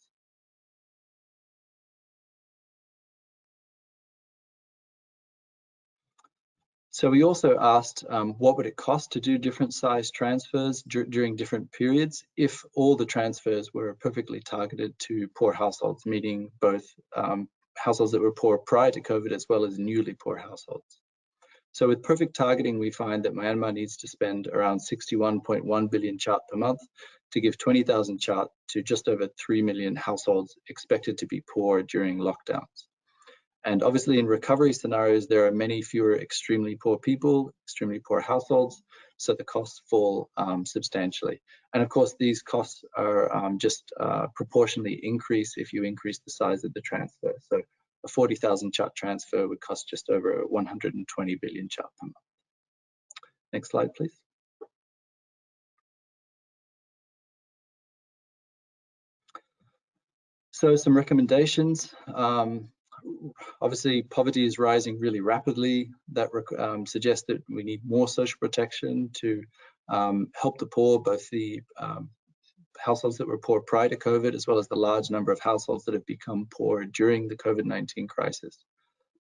So we also asked what would it cost to do different size transfers during different periods if all the transfers were perfectly targeted to poor households, meaning both households that were poor prior to COVID as well as newly poor households. So with perfect targeting, we find that Myanmar needs to spend around 61.1 billion kyat per month to give 20,000 kyat to just over 3 million households expected to be poor during lockdowns. And obviously in recovery scenarios, there are many fewer extremely poor people, extremely poor households, so the costs fall substantially. And of course, these costs are just proportionally increase if you increase the size of the transfer. So a 40,000 kyat transfer would cost just over 120 billion kyat per month. Next slide, please. So some recommendations. Obviously, poverty is rising really rapidly. That suggests that we need more social protection to help the poor, both the households that were poor prior to COVID, as well as the large number of households that have become poor during the COVID-19 crisis.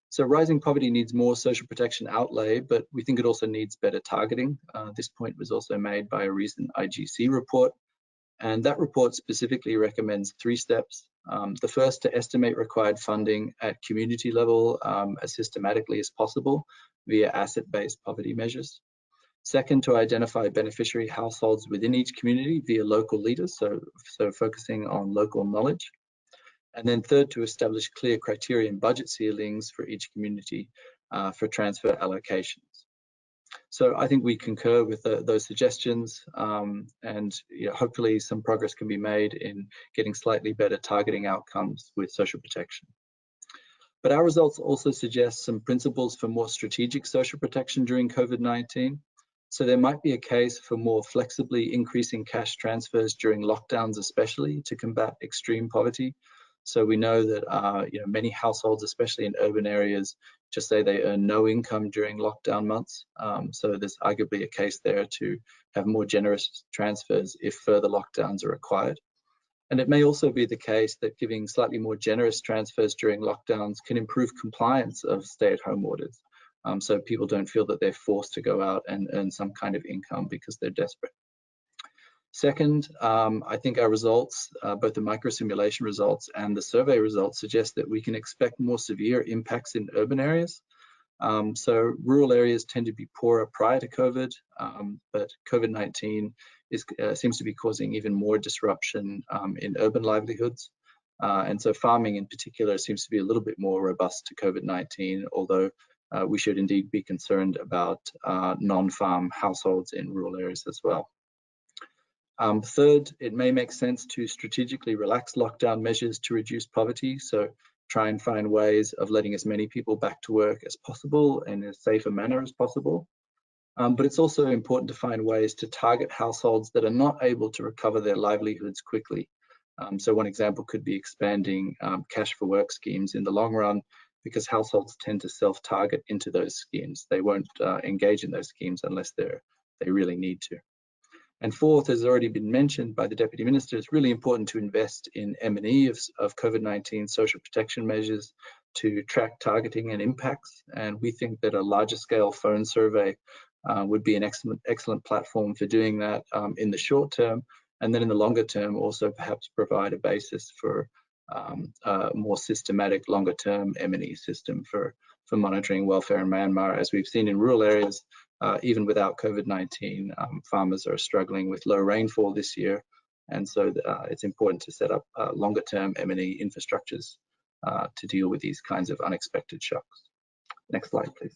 So rising poverty needs more social protection outlay, but we think it also needs better targeting. This point was also made by a recent IGC report. And that report specifically recommends 3 steps. The first, to estimate required funding at community level as systematically as possible via asset-based poverty measures. Second, to identify beneficiary households within each community via local leaders, so focusing on local knowledge. And then third, to establish clear criteria and budget ceilings for each community for transfer allocations. So I think we concur with those suggestions, and hopefully some progress can be made in getting slightly better targeting outcomes with social protection. But our results also suggest some principles for more strategic social protection during COVID-19. So there might be a case for more flexibly increasing cash transfers during lockdowns, especially to combat extreme poverty. So we know that many households, especially in urban areas, just say they earn no income during lockdown months. So there's arguably a case there to have more generous transfers if further lockdowns are required. And it may also be the case that giving slightly more generous transfers during lockdowns can improve compliance of stay-at-home orders. So people don't feel that they're forced to go out and earn some kind of income because they're desperate. Second, I think our results, both the microsimulation results and the survey results, suggest that we can expect more severe impacts in urban areas. So rural areas tend to be poorer prior to COVID, but COVID-19 seems to be causing even more disruption in urban livelihoods. And so farming in particular seems to be a little bit more robust to COVID-19, although we should indeed be concerned about non-farm households in rural areas as well. Third, it may make sense to strategically relax lockdown measures to reduce poverty. So try and find ways of letting as many people back to work as possible in as safe a manner as possible. But it's also important to find ways to target households that are not able to recover their livelihoods quickly. So one example could be expanding cash for work schemes in the long run, because households tend to self-target into those schemes. They won't engage in those schemes unless they really need to. And fourth, as already been mentioned by the Deputy Minister, it's really important to invest in M&E of COVID-19 social protection measures to track targeting and impacts. And we think that a larger scale phone survey would be an excellent platform for doing that in the short term. And then in the longer term, also perhaps provide a basis for a more systematic longer term M&E system for monitoring welfare in Myanmar. As we've seen in rural areas, even without COVID-19, farmers are struggling with low rainfall this year. And so it's important to set up longer term M&E infrastructures to deal with these kinds of unexpected shocks. Next slide, please.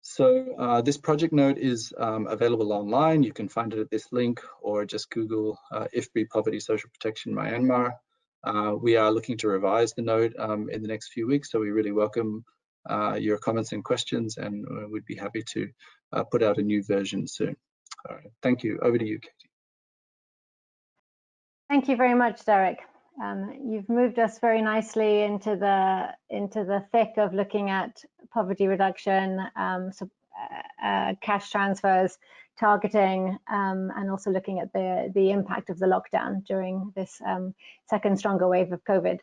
So this project note is available online. You can find it at this link, or just Google IFPRI Poverty Social Protection Myanmar. We are looking to revise the note in the next few weeks, so we really welcome your comments and questions, and we'd be happy to put out a new version soon. All right, thank you. Over to you, Katie. Thank you very much, Derek. You've moved us very nicely into the thick of looking at poverty reduction, cash transfers, targeting, and also looking at the impact of the lockdown during this second stronger wave of COVID.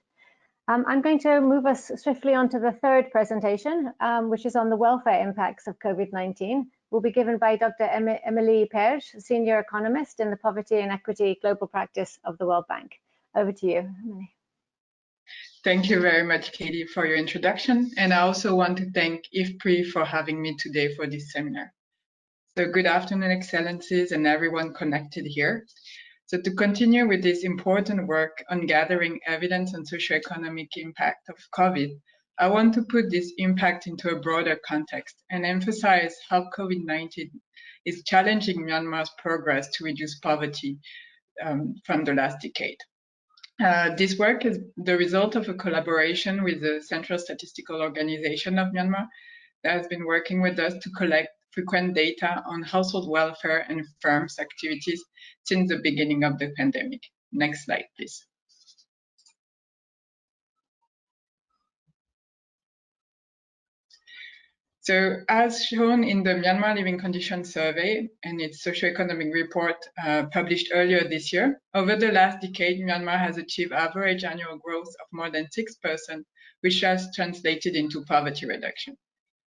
I'm going to move us swiftly on to the third presentation, which is on the welfare impacts of COVID-19. Will be given by Dr. Emily Perge, Senior Economist in the Poverty and Equity Global Practice of the World Bank. Over to you, Emily. Thank you very much, Katie, for your introduction. And I also want to thank IFPRI for having me today for this seminar. So good afternoon, Excellencies, and everyone connected here. So to continue with this important work on gathering evidence on socioeconomic impact of COVID, I want to put this impact into a broader context and emphasize how COVID-19 is challenging Myanmar's progress to reduce poverty from the last decade. This work is the result of a collaboration with the Central Statistical Organization of Myanmar that has been working with us to collect frequent data on household welfare and firms' activities since the beginning of the pandemic. Next slide, please. So as shown in the Myanmar Living Conditions Survey and its socioeconomic report published earlier this year, over the last decade, Myanmar has achieved average annual growth of more than 6%, which has translated into poverty reduction.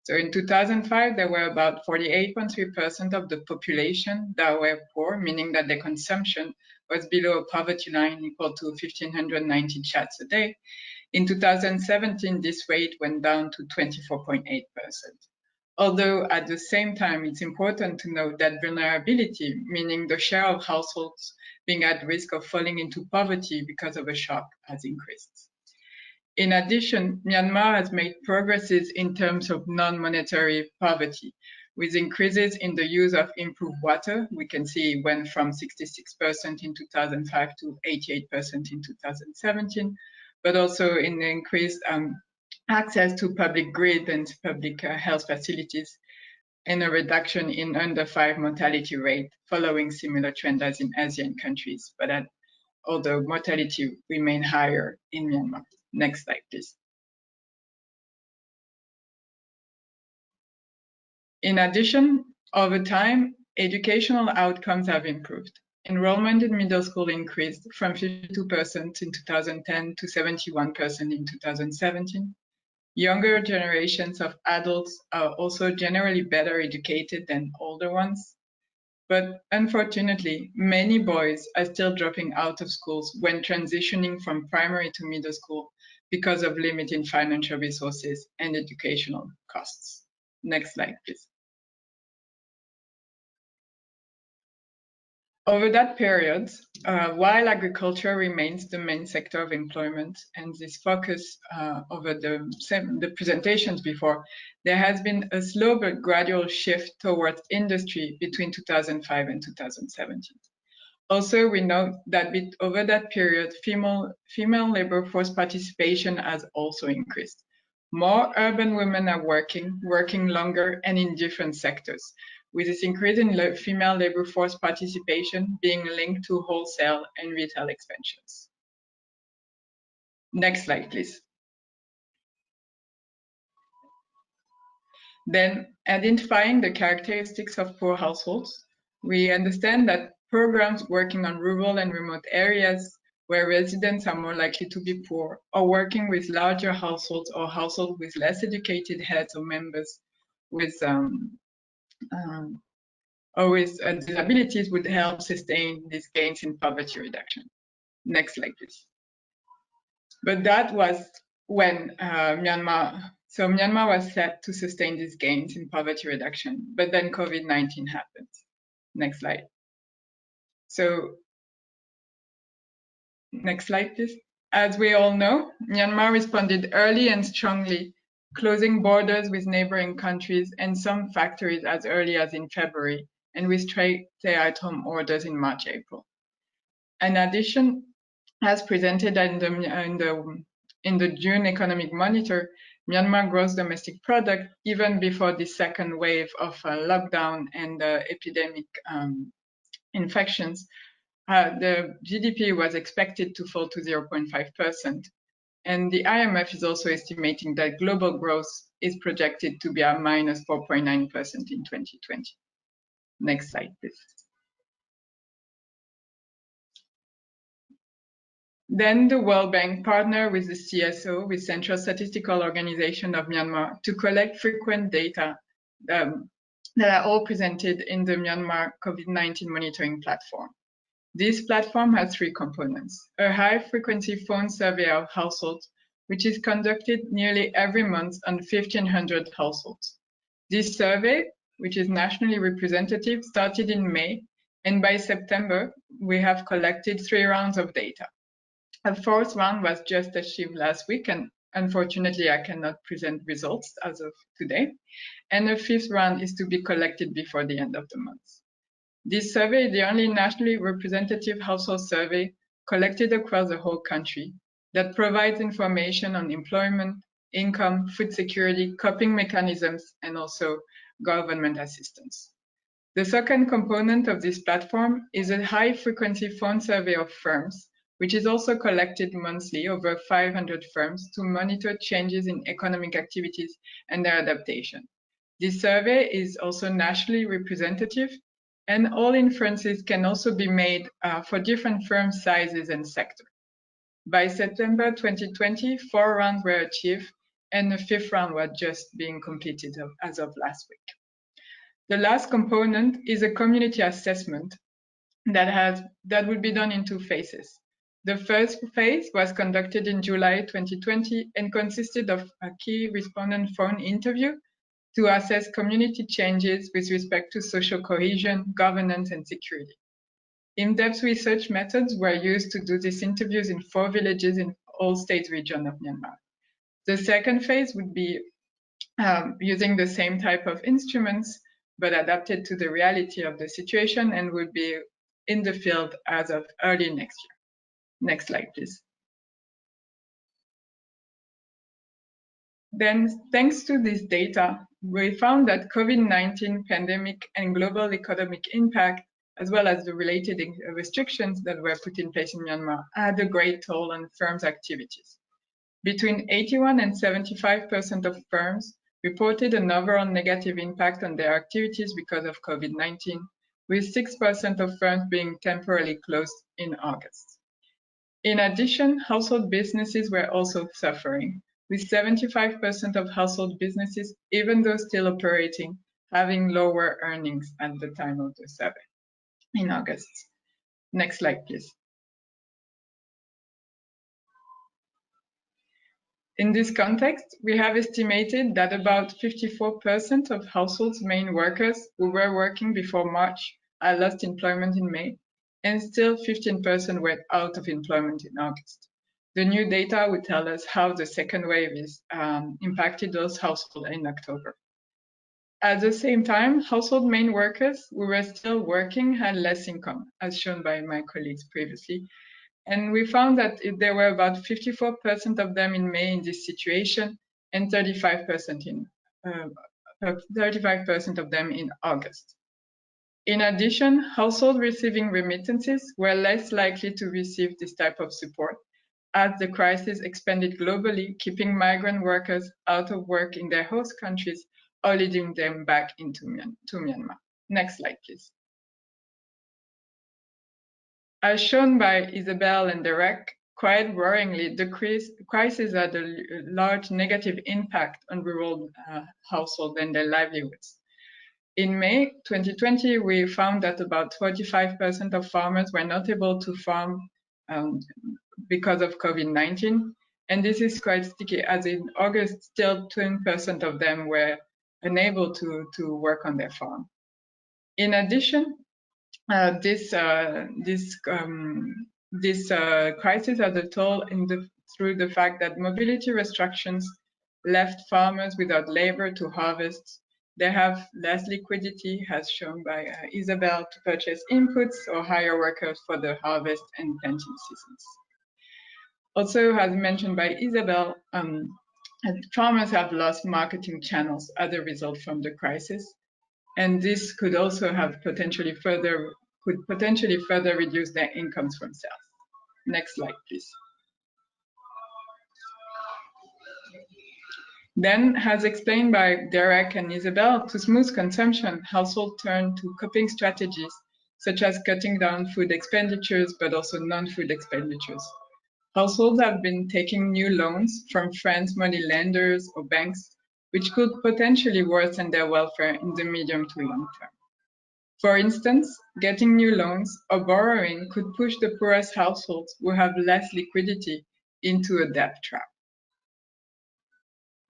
So in 2005, there were about 48.3% of the population that were poor, meaning that their consumption was below a poverty line equal to 1,590 chats a day. In 2017, this rate went down to 24.8%. Although at the same time, it's important to note that vulnerability, meaning the share of households being at risk of falling into poverty because of a shock, has increased. In addition, Myanmar has made progresses in terms of non-monetary poverty, with increases in the use of improved water. We can see it went from 66% in 2005 to 88% in 2017, but also in the increased access to public grid and public health facilities, and a reduction in under 5 mortality rate, following similar trends as in Asian countries, but although mortality remain higher in Myanmar. Next slide, please. In addition, over time, educational outcomes have improved. Enrollment in middle school increased from 52% in 2010 to 71% in 2017. Younger generations of adults are also generally better educated than older ones. But unfortunately, many boys are still dropping out of schools when transitioning from primary to middle school because of limited financial resources and educational costs. Next slide, please. Over that period, while agriculture remains the main sector of employment, and this focus over the presentations before, there has been a slow but gradual shift towards industry between 2005 and 2017. Also, we know that over that period, female labor force participation has also increased. More urban women are working longer and in different sectors, with this increase in female labor force participation being linked to wholesale and retail expansions. Next slide, please. Then, identifying the characteristics of poor households, we understand that programs working on rural and remote areas where residents are more likely to be poor, or working with larger households or households with less educated heads or members with disabilities would help sustain these gains in poverty reduction. Next slide, please. But that was when Myanmar was set to sustain these gains in poverty reduction, but then COVID-19 happened. Next slide. So, next slide, please. As we all know, Myanmar responded early and strongly, closing borders with neighboring countries and some factories as early as in February, and with stay-at-home orders in March, April. In addition, as presented in the June Economic Monitor, Myanmar gross domestic product, even before the second wave of lockdown and epidemic infections, the GDP was expected to fall to 0.5%. And the IMF is also estimating that global growth is projected to be at minus 4.9% in 2020. Next slide, please. Then the World Bank partnered with the CSO, with Central Statistical Organization of Myanmar, to collect frequent data that are all presented in the Myanmar COVID-19 monitoring platform. This platform has 3 components: a high-frequency phone survey of households, which is conducted nearly every month on 1,500 households. This survey, which is nationally representative, started in May, and by September, we have collected 3 rounds of data. A 4th round was just achieved last week, and unfortunately, I cannot present results as of today. And a 5th round is to be collected before the end of the month. This survey is the only nationally representative household survey collected across the whole country that provides information on employment, income, food security, coping mechanisms, and also government assistance. The second component of this platform is a high-frequency phone survey of firms, which is also collected monthly over 500 firms to monitor changes in economic activities and their adaptation. This survey is also nationally representative, and all inferences can also be made for different firm sizes and sectors. By September 2020, 4 rounds were achieved, and the 5th round was just being completed as of last week. The last component is a community assessment that will be done in 2 phases. The first phase was conducted in July 2020 and consisted of a key respondent phone interview to assess community changes with respect to social cohesion, governance, and security. In-depth research methods were used to do these interviews in 4 villages in all state regions of Myanmar. The second phase would be using the same type of instruments, but adapted to the reality of the situation, and would be in the field as of early next year. Next slide, please. Then, thanks to this data, we found that COVID-19 pandemic and global economic impact, as well as the related restrictions that were put in place in Myanmar, had a great toll on firms' activities. Between 81% and 75% of firms reported an overall negative impact on their activities because of COVID-19, with 6% of firms being temporarily closed in August. In addition, household businesses were also suffering, with 75% of household businesses, even though still operating, having lower earnings at the time of the survey in August. Next slide, please. In this context, we have estimated that about 54% of households' main workers who were working before March had lost employment in May, and still 15% were out of employment in August. The new data would tell us how the second wave is impacted those households in October. At the same time, household main workers who were still working had less income, as shown by my colleagues previously. And we found that there were about 54% of them in May in this situation, and 35% of them in August. In addition, households receiving remittances were less likely to receive this type of support, as the crisis expanded globally, keeping migrant workers out of work in their host countries or leading them back into Myanmar. Next slide, please. As shown by Isabel and Derek, quite worryingly, the crisis had a large negative impact on rural households and their livelihoods. In May 2020, we found that about 45% of farmers were not able to farm because of COVID-19, and this is quite sticky, as in August, still 20% of them were unable to work on their farm. In addition, this crisis had a toll through the fact that mobility restrictions left farmers without labor to harvest. They have less liquidity, as shown by Isabel, to purchase inputs or hire workers for the harvest and planting seasons. Also, as mentioned by Isabel, farmers have lost marketing channels as a result from the crisis, and this could also have potentially further reduce their incomes from sales. Next slide, please. Then, as explained by Derek and Isabel, to smooth consumption, households turn to coping strategies, such as cutting down food expenditures, but also non-food expenditures. Households have been taking new loans from friends, money lenders, or banks, which could potentially worsen their welfare in the medium to long term. For instance, getting new loans or borrowing could push the poorest households who have less liquidity into a debt trap.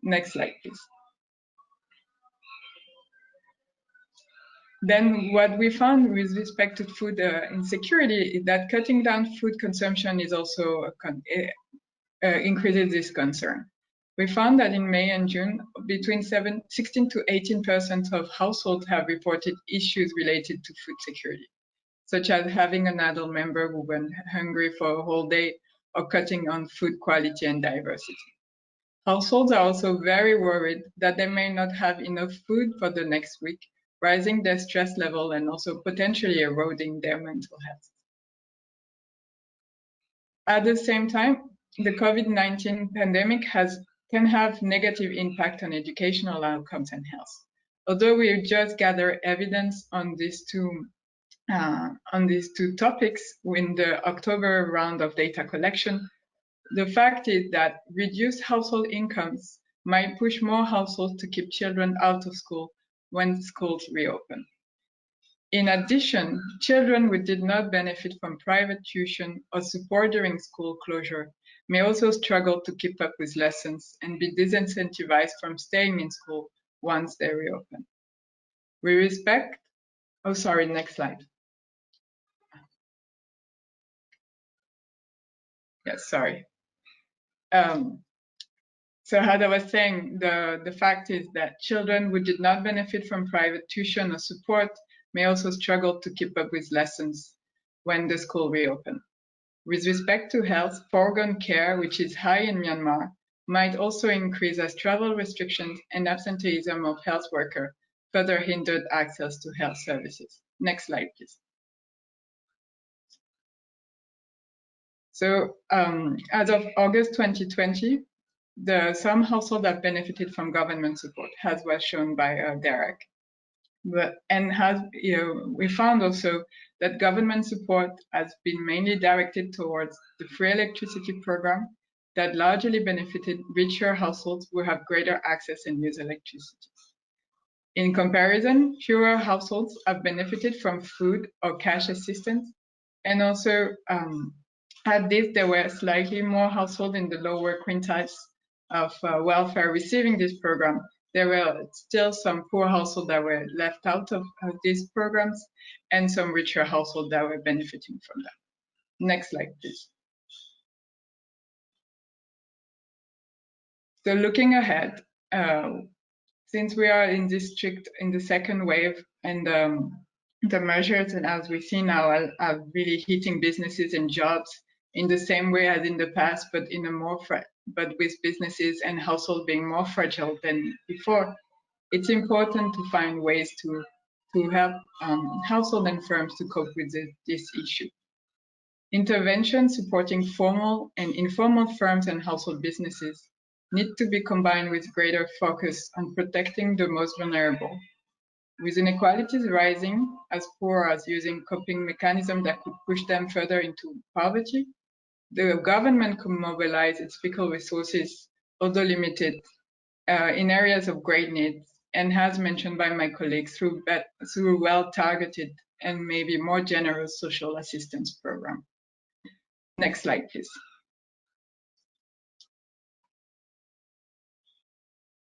Next slide, please. Then what we found with respect to food insecurity is that cutting down food consumption is also increases this concern. We found that in May and June, between 16 to 18% of households have reported issues related to food security, such as having an adult member who went hungry for a whole day or cutting on food quality and diversity. Households are also very worried that they may not have enough food for the next week, rising their stress level and also potentially eroding their mental health. At the same time, the COVID-19 pandemic can have negative impact on educational outcomes and health. Although we just gather evidence on these two topics in the October round of data collection, the fact is that reduced household incomes might push more households to keep children out of school when schools reopen. In addition, children who did not benefit from private tuition or support during school closure may also struggle to keep up with lessons and be disincentivized from staying in school once they reopen. We respect, oh sorry, next slide. Yes, sorry. So as I was saying, the fact is that children who did not benefit from private tuition or support may also struggle to keep up with lessons when the school reopen. With respect to health, foregone care, which is high in Myanmar, might also increase as travel restrictions and absenteeism of health workers further hindered access to health services. Next slide, please. So as of August 2020, some households have benefited from government support, as was shown by Derek. We found also that government support has been mainly directed towards the free electricity program that largely benefited richer households who have greater access and use electricity. In comparison, fewer households have benefited from food or cash assistance, and also at this, there were slightly more households in the lower quintiles of welfare receiving this program. There were still some poor households that were left out of these programs and some richer households that were benefiting from them. Next slide, please. So looking ahead, since we are in the second wave and the measures, and as we see now, are really hitting businesses and jobs in the same way as in the past, but with businesses and households being more fragile than before, it's important to find ways to help households and firms to cope with this issue. Interventions supporting formal and informal firms and household businesses need to be combined with greater focus on protecting the most vulnerable. With inequalities rising, as poor as using coping mechanisms that could push them further into poverty, the government could mobilize its fiscal resources, although limited, in areas of great need, and as mentioned by my colleagues, through well-targeted and maybe more generous social assistance program. Next slide, please.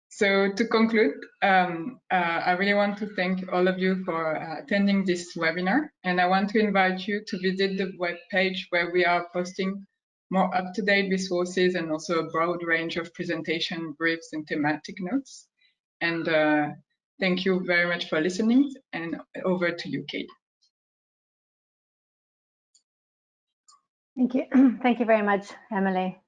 So to conclude, I really want to thank all of you for attending this webinar, and I want to invite you to visit the webpage where we are posting more up-to-date resources and also a broad range of presentation briefs and thematic notes. And thank you very much for listening, and over to you, Kate. Thank you. Thank you very much, Emily.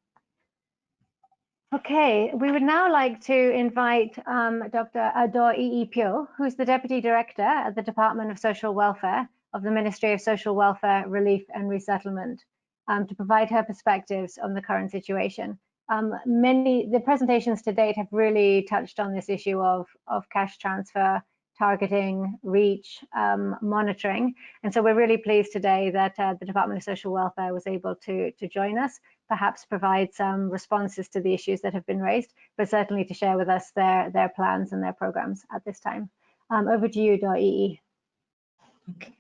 Okay, we would now like to invite Dr. Ador Pyo, who's the Deputy Director at the Department of Social Welfare of the Ministry of Social Welfare, Relief and Resettlement, to provide her perspectives on the current situation. The presentations to date have really touched on this issue of cash transfer, targeting, reach, monitoring. And so we're really pleased today that the Department of Social Welfare was able to join us, perhaps provide some responses to the issues that have been raised, but certainly to share with us their plans and their programs at this time. Over to you, Dor. Okay.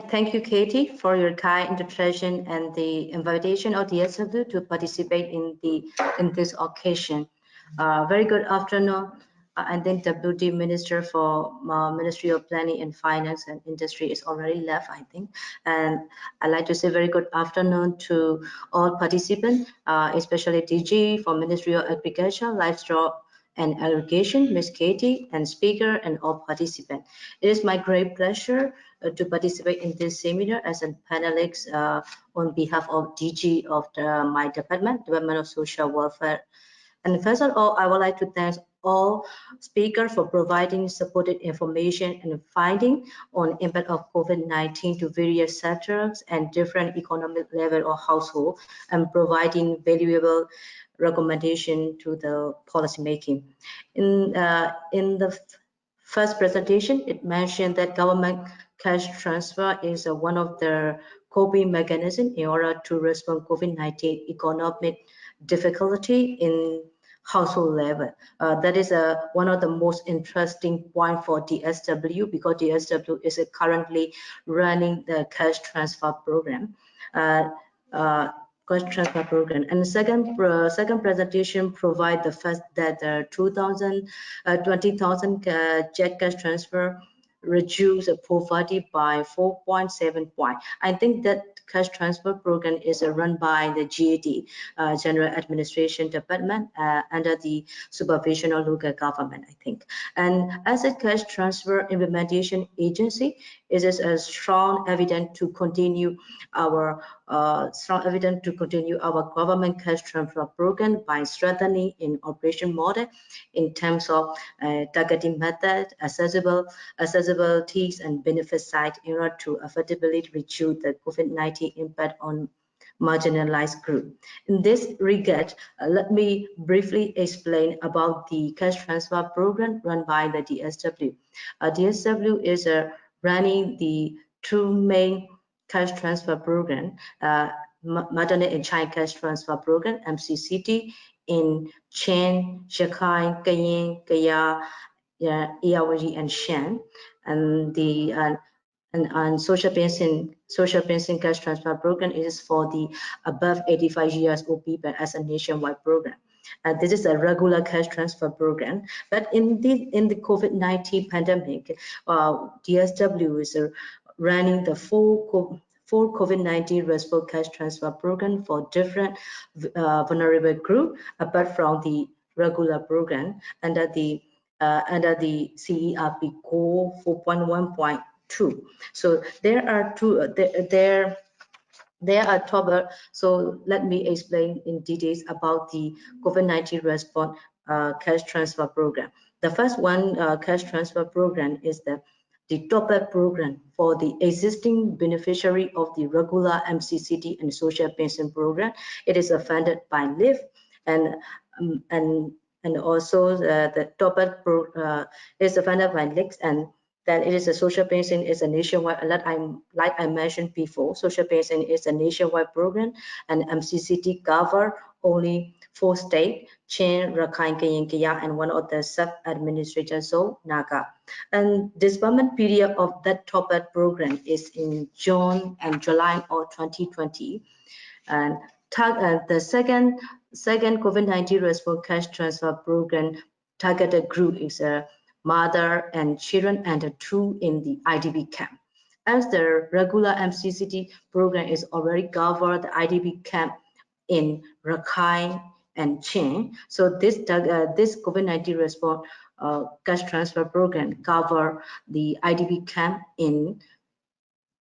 Thank you, Katie, for your kind introduction and the invitation of the SW to participate in this occasion. Very good afternoon. And then Deputy Minister for Ministry of Planning and Finance and Industry is already left, I think. And I'd like to say very good afternoon to all participants, especially DG for Ministry of Agriculture, Livestock and Irrigation, Ms. Katie, and speaker and all participants. It is my great pleasure to participate in this seminar as a panelist on behalf of DG of my department, Department of Social Welfare. And first of all, I would like to thank all speakers for providing supported information and finding on impact of COVID-19 to various sectors and different economic level or household, and providing valuable recommendation to the policy making. In the first presentation, it mentioned that government cash transfer is one of the coping mechanisms in order to respond COVID-19 economic difficulty in household level. That is one of the most interesting point for DSW, because DSW is currently running the cash transfer program. Cash transfer program. And the second presentation provide the fact that 20,000 check cash transfer reduce poverty by 4.7 point. I think that cash transfer program is run by the GAD, General Administration Department, under the supervision of local government, I think. And as a cash transfer implementation agency, it is a strong evidence to continue our government cash transfer program by strengthening in operation model in terms of targeting method, accessibilities, and benefit side in order to effectively reduce the COVID-19 impact on marginalized group. In this regard, let me briefly explain about the cash transfer program run by the DSW. DSW is running the two main cash transfer program, Maternal and Child Cash Transfer Program, MCCT, in Chen, Rakhine, Kayin, Kaya, Irrawaddy, and Shan, and the and social pension cash transfer program is for the above 85 years old people as a nationwide program. This is a regular cash transfer program, but in the COVID-19 pandemic, DSW is running the full COVID-19 response cash transfer program for different vulnerable group, apart from the regular program under the CERP Core 4.1.2. So there are two. There are top. So let me explain in details about the COVID-19 response cash transfer program. The first one cash transfer program is the top-up program for the existing beneficiary of the regular MCCT and social pension program. It is funded by LIF, and also the top-up is funded by LIX, and then it is a social pension is a nationwide. Like I mentioned before, social pension is a nationwide program, and MCCT cover only 4 states: Chen, Rakhine, Kayin, Kaya, and one of the sub-administrators, so Naga. And disbursement period of that top-up program is in June and July of 2020. And the second COVID-19 response cash transfer program targeted group is mother and children and two in the IDP camp. As the regular MCCT program is already covered the IDP camp in Rakhine and Chen, so this COVID-19 response cash transfer program cover the IDP camp in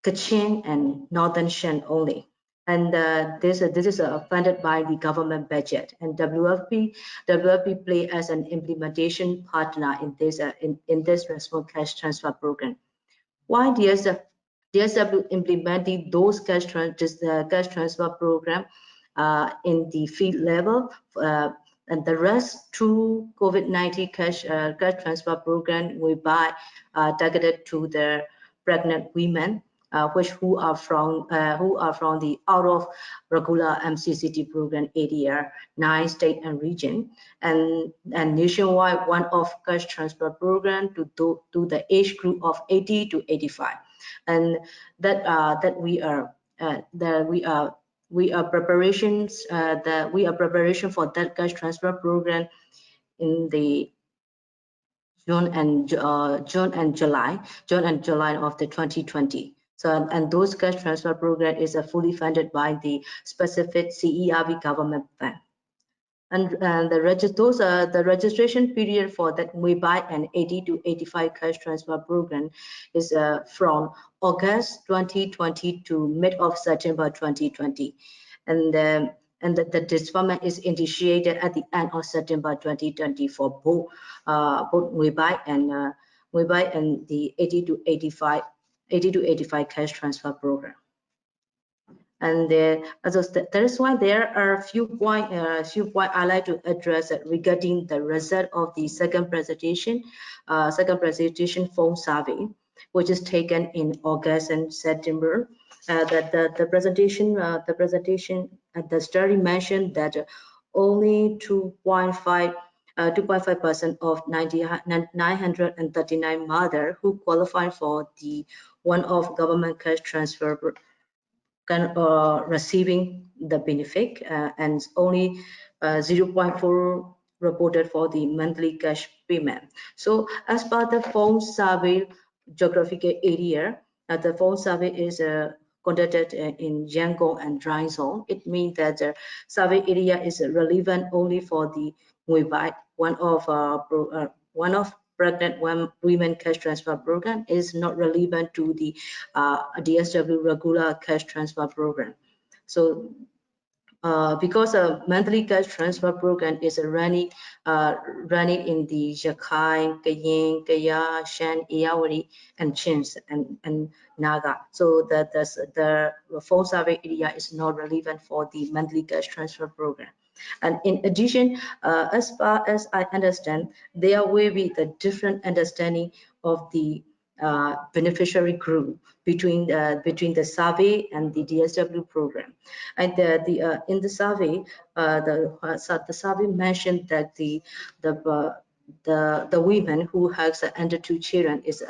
Kachin and Northern Shan only. And this is funded by the government budget, and WFP play as an implementation partner in this response cash transfer program. Why DSW implementing those cash transfer program in the field level, and the rest two COVID-19 cash transfer program whereby targeted to the pregnant women, who are from the out of regular MCCT program area, 9 states and region, and nationwide one-off cash transfer program to the age group of 80 to 85, and we are preparation for that cash transfer program in the June and July of the 2020. So, and those cash transfer program is fully funded by the specific CERB government fund. And the registration period for that WeBuy and 80 to 85 cash transfer program is from August 2020 to mid of September 2020, and the disbursement is initiated at the end of September 2020 for both WeBuy and the 80 to 85 cash transfer program. And that is why there are a few points I like to address regarding the result of the second presentation phone survey, which is taken in August and September. The study mentioned that only 2.5% of 939 mothers who qualify for the one-off government cash transfer receiving the benefit, and only 0.4 reported for the monthly cash payment. So as per the phone survey geographical area, the phone survey is conducted in Yangon and dry zone. It means that the survey area is relevant only for the Mui one of pregnant women cash transfer program, is not relevant to the DSW regular cash transfer program. So because a monthly cash transfer program is running in the Rakhine, Kayin, Kaya, Shan, Irrawaddy, and Chins and Naga. So that the phone survey area is not relevant for the monthly cash transfer program. And in addition, as far as I understand, there will be the different understanding of the beneficiary group between the survey and the DSW program. And in the survey, the survey mentioned that the women who has under 2 children is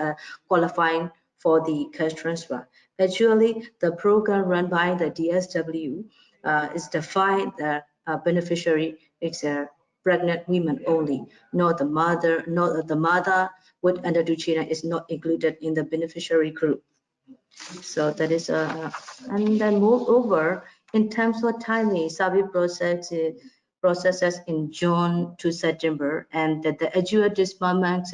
qualifying for the cash transfer. Actually, the program run by the DSW is defined the beneficiary is pregnant women only, not the mother, with under 2 children is not included in the beneficiary group. So that is and then moreover, in terms of timing, survey processes in June to September, and the actual disbursement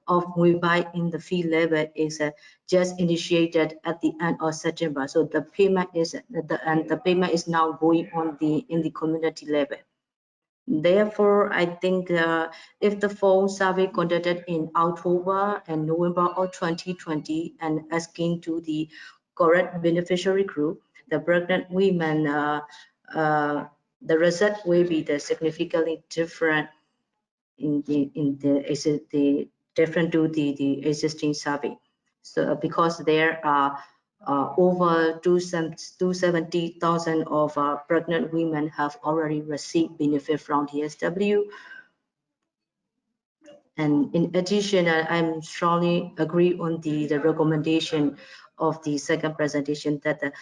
of Mui in the fee level is just initiated at the end of September. So the payment is the payment is now going on in the community level. Therefore, I think if the phone survey conducted in October and November of 2020 and asking to the correct beneficiary group, the pregnant women, the result will be significantly different different to the existing survey. So because there are over 270,000 of pregnant women have already received benefit from DSW. And in addition, I'm strongly agree on the recommendation of the second presentation that the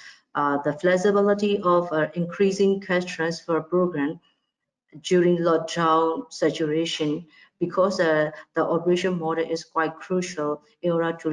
flexibility of increasing cash transfer program during lockdown saturation, because the operation model is quite crucial in order to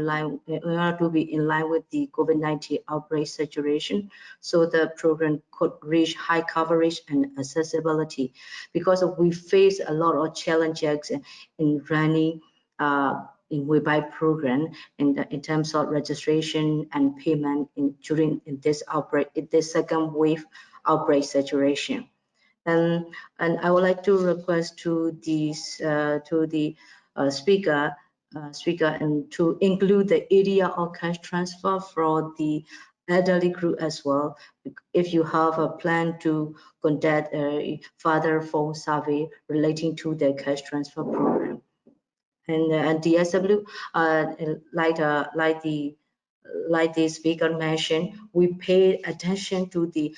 be in line with the COVID-19 outbreak saturation. So the program could reach high coverage and accessibility, because we face a lot of challenges in running in WeBuy program in terms of registration and payment during this outbreak, this second wave outbreak saturation. And I would like to request to the speaker and to include the area of cash transfer for the elderly group as well, if you have a plan to conduct a further phone survey relating to the cash transfer program. And DSW, like the speaker mentioned, we pay attention to the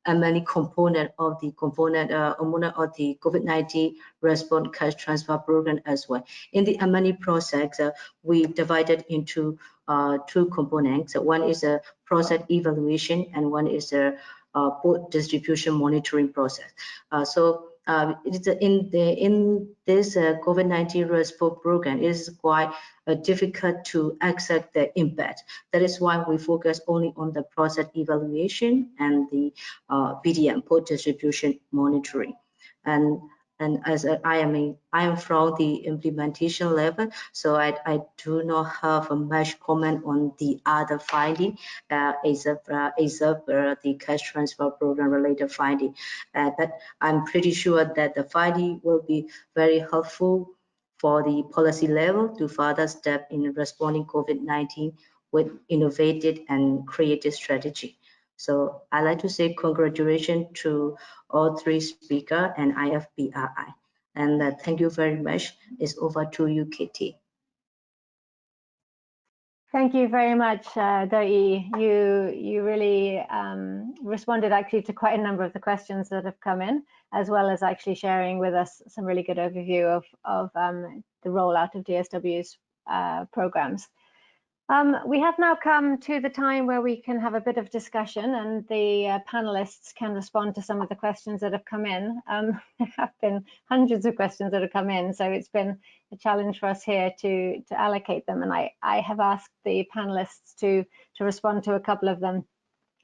many component of the COVID-19 response cash transfer program as well. In the many process, we divided into 2 components. One is a process evaluation, and one is a port distribution monitoring process. In this COVID-19 response program, it is quite difficult to accept the impact. That is why we focus only on the process evaluation and the PDM, port distribution monitoring. And as I am from the implementation level, so I do not have much comment on the other finding as of the cash transfer program related finding. But I'm pretty sure that the finding will be very helpful for the policy level to further step in responding COVID-19 with innovative and creative strategy. So I'd like to say congratulations to all three speakers and IFPRI. And thank you very much. It's over to you, Katie. Thank you very much, Doi. You really responded actually to quite a number of the questions that have come in, as well as actually sharing with us some really good overview of the rollout of DSW's programs. We have now come to the time where we can have a bit of discussion and the panelists can respond to some of the questions that have come in. There have been hundreds of questions that have come in, so it's been a challenge for us here to allocate them, and I have asked the panelists to respond to a couple of them.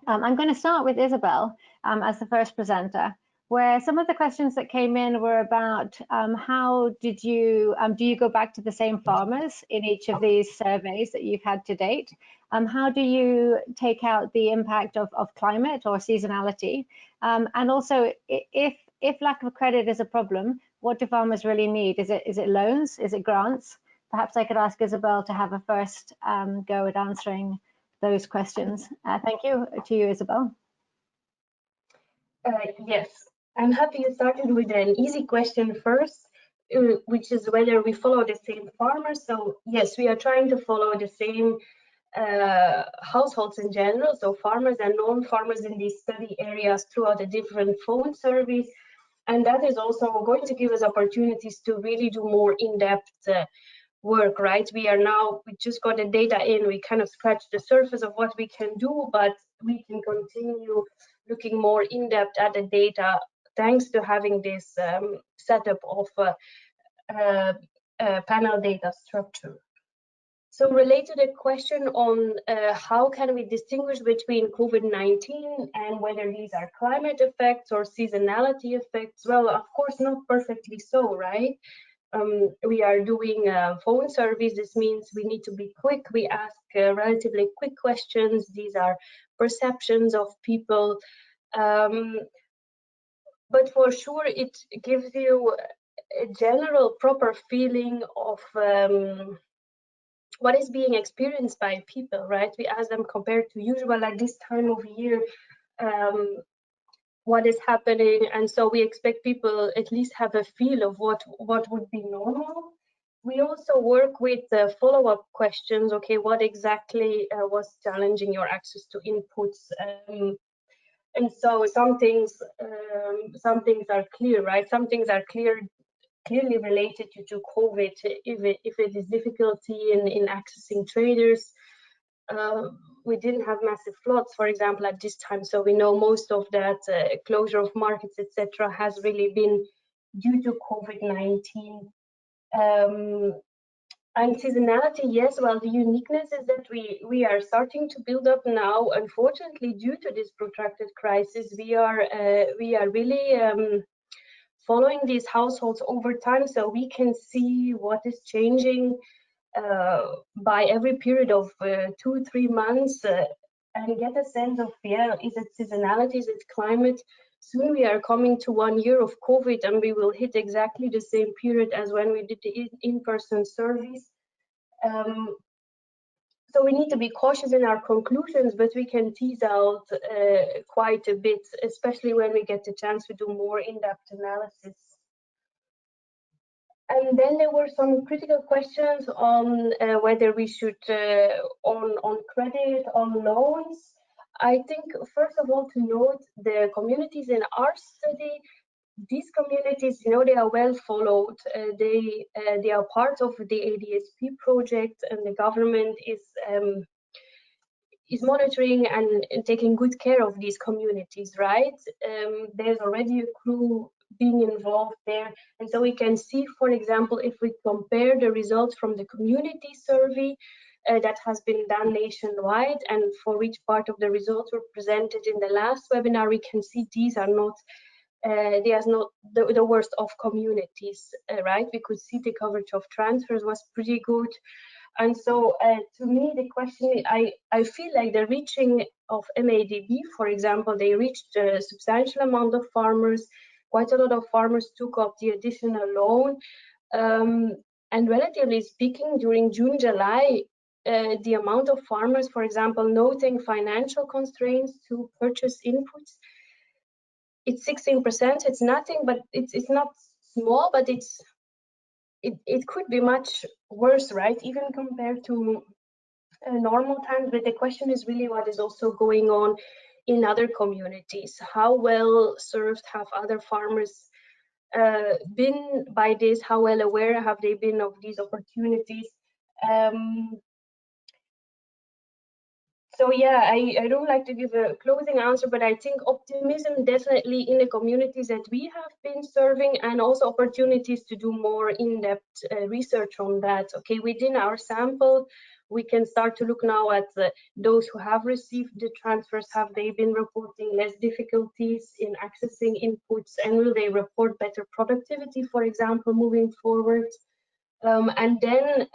I'm going to start with Isabel as the first presenter, where some of the questions that came in were about how did you, do you go back to the same farmers in each of these surveys that you've had to date? How do you take out the impact of climate or seasonality? And also, if lack of credit is a problem, what do farmers really need? Is it loans? Is it grants? Perhaps I could ask Isabel to have a first go at answering those questions. Thank you to you, Isabel. Yes, I'm happy you started with an easy question first, which is whether we follow the same farmers. So yes, we are trying to follow the same households in general, so farmers and non-farmers in these study areas throughout the different phone surveys. And that is also going to give us opportunities to really do more in-depth work, right? We just got the data in, we kind of scratched the surface of what we can do, but we can continue looking more in-depth at the data thanks to having this setup of panel data structure. So related to the question on how can we distinguish between COVID-19 and whether these are climate effects or seasonality effects, well, of course, not perfectly so, right? We are doing phone surveys. This means we need to be quick. We ask relatively quick questions. These are perceptions of people. But for sure, it gives you a general proper feeling of what is being experienced by people, right? We ask them compared to usual at this time of year, what is happening, and so we expect people at least have a feel of what would be normal. We also work with follow-up questions. Okay, what exactly was challenging your access to inputs? And so some things are clear, right? Some things are clearly related to COVID. If it is difficulty in accessing traders. We didn't have massive floods, for example, at this time, so we know most of that closure of markets, etc., has really been due to COVID-19. And seasonality, yes, well, the uniqueness is that we are starting to build up now. Unfortunately, due to this protracted crisis, we are really following these households over time, so we can see what is changing by every period of 2-3 months and get a sense of, yeah, is it seasonality, is it climate? Soon we are coming to 1 year of COVID and we will hit exactly the same period as when we did the in-person surveys. So we need to be cautious in our conclusions, but we can tease out quite a bit, especially when we get the chance to do more in-depth analysis. And then there were some critical questions on whether we should, on credit, on loans. I think, first of all, to note the communities in our study, these communities, you know, they are well followed. They are part of the ADSP project, and the government is monitoring and taking good care of these communities, right? There's already a crew being involved there, and so we can see, for example, if we compare the results from the community survey that has been done nationwide, and for which part of the results were presented in the last webinar, we can see these are not the worst of communities, right? We could see the coverage of transfers was pretty good. And so to me, the question, I feel like the reaching of MADB, for example, they reached a substantial amount of farmers. Quite a lot of farmers took up the additional loan. And relatively speaking, during June, July, the amount of farmers, for example, noting financial constraints to purchase inputs. It's 16%. It's nothing, but it's not small, but it could be much worse, right? Even compared to normal times. But the question is really what is also going on in other communities. How well served have other farmers been by this? How well aware have they been of these opportunities? So yeah, I don't like to give a closing answer, but I think optimism definitely in the communities that we have been serving, and also opportunities to do more in-depth research on that. Okay, within our sample, we can start to look now at those who have received the transfers. Have they been reporting less difficulties in accessing inputs, and will they report better productivity, for example, moving forward? And then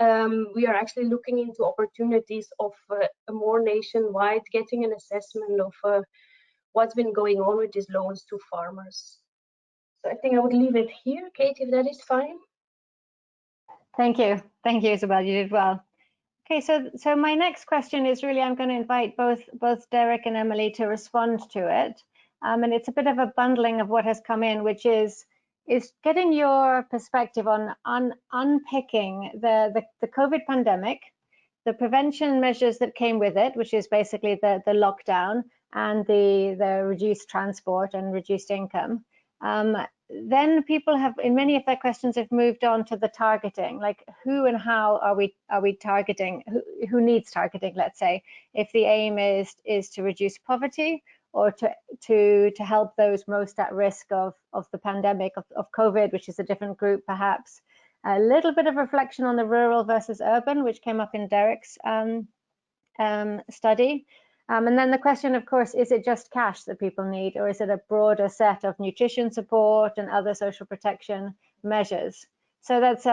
we are actually looking into opportunities of a more nationwide, getting an assessment of what's been going on with these loans to farmers. So I think I would leave it here, Kate, if that is fine. Thank you, Isabel. You did well. Okay, so my next question is really, I'm going to invite both Derek and Emily to respond to it, and it's a bit of a bundling of what has come in, which is getting your perspective on unpicking the COVID pandemic, the prevention measures that came with it, which is basically the lockdown and the reduced transport and reduced income. Then people have, in many of their questions, have moved on to the targeting, like who and how are we targeting, who needs targeting, let's say, if the aim is to reduce poverty, or to help those most at risk of the pandemic of COVID, which is a different group perhaps. A little bit of reflection on the rural versus urban, which came up in Derek's study. And then the question, of course, is it just cash that people need, or is it a broader set of nutrition support and other social protection measures? So that's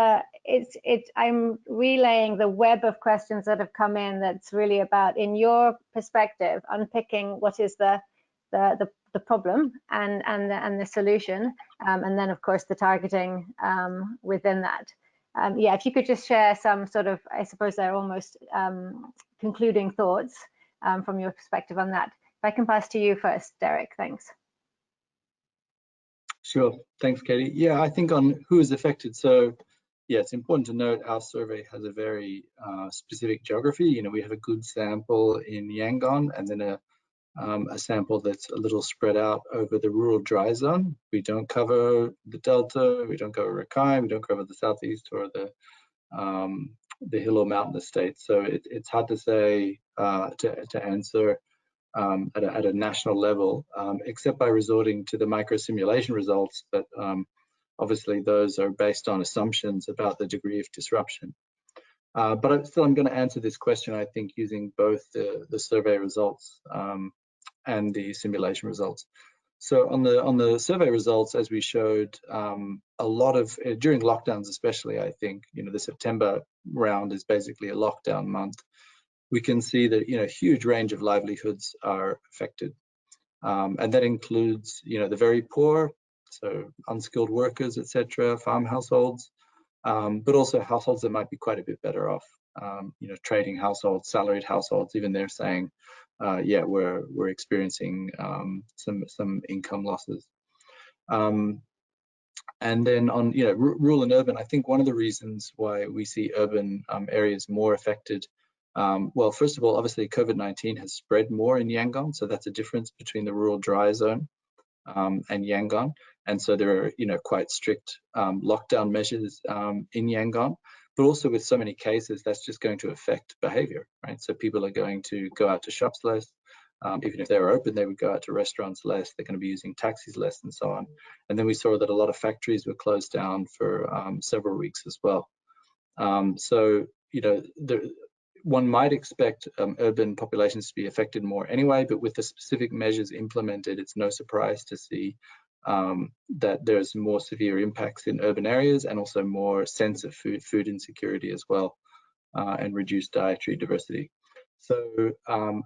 I'm relaying the web of questions that have come in. That's really about, in your perspective, unpicking what is the problem and the solution, and then of course the targeting within that. Yeah, if you could just share some sort of, I suppose they're almost concluding thoughts from your perspective on that. If I can pass to you first, Derek, thanks. Sure, thanks, Katie. Yeah, I think on who is affected. So yeah, it's important to note our survey has a very specific geography. You know, we have a good sample in Yangon, and then a sample that's a little spread out over the rural dry zone. We don't cover the Delta, we don't cover Rakhine, we don't cover the Southeast or the hill or mountain estates. So it's hard to say, to answer at a national level, except by resorting to the micro-simulation results. But obviously those are based on assumptions about the degree of disruption. But I'm going to answer this question, I think, using both the survey results and the simulation results. So on the survey results, as we showed, a lot of, during lockdowns especially, I think, you know, the September round is basically a lockdown month. We can see that, you know, a huge range of livelihoods are affected. And that includes, you know, the very poor, so unskilled workers, etc., farm households, but also households that might be quite a bit better off. You know, trading households, salaried households, even they're saying, yeah, we're experiencing some income losses. And then on, you know, rural and urban, I think one of the reasons why we see urban areas more affected, well, first of all, obviously COVID-19 has spread more in Yangon, so that's a difference between the rural dry zone and Yangon. And so there are, you know, quite strict lockdown measures in Yangon, but also with so many cases, that's just going to affect behavior, right? So people are going to go out to shops less. Even if they were open, they would go out to restaurants less. They're going to be using taxis less and so on. And then we saw that a lot of factories were closed down for several weeks as well. So, you know, one might expect urban populations to be affected more anyway, but with the specific measures implemented, it's no surprise to see that there's more severe impacts in urban areas, and also more sense of food insecurity as well, and reduced dietary diversity. So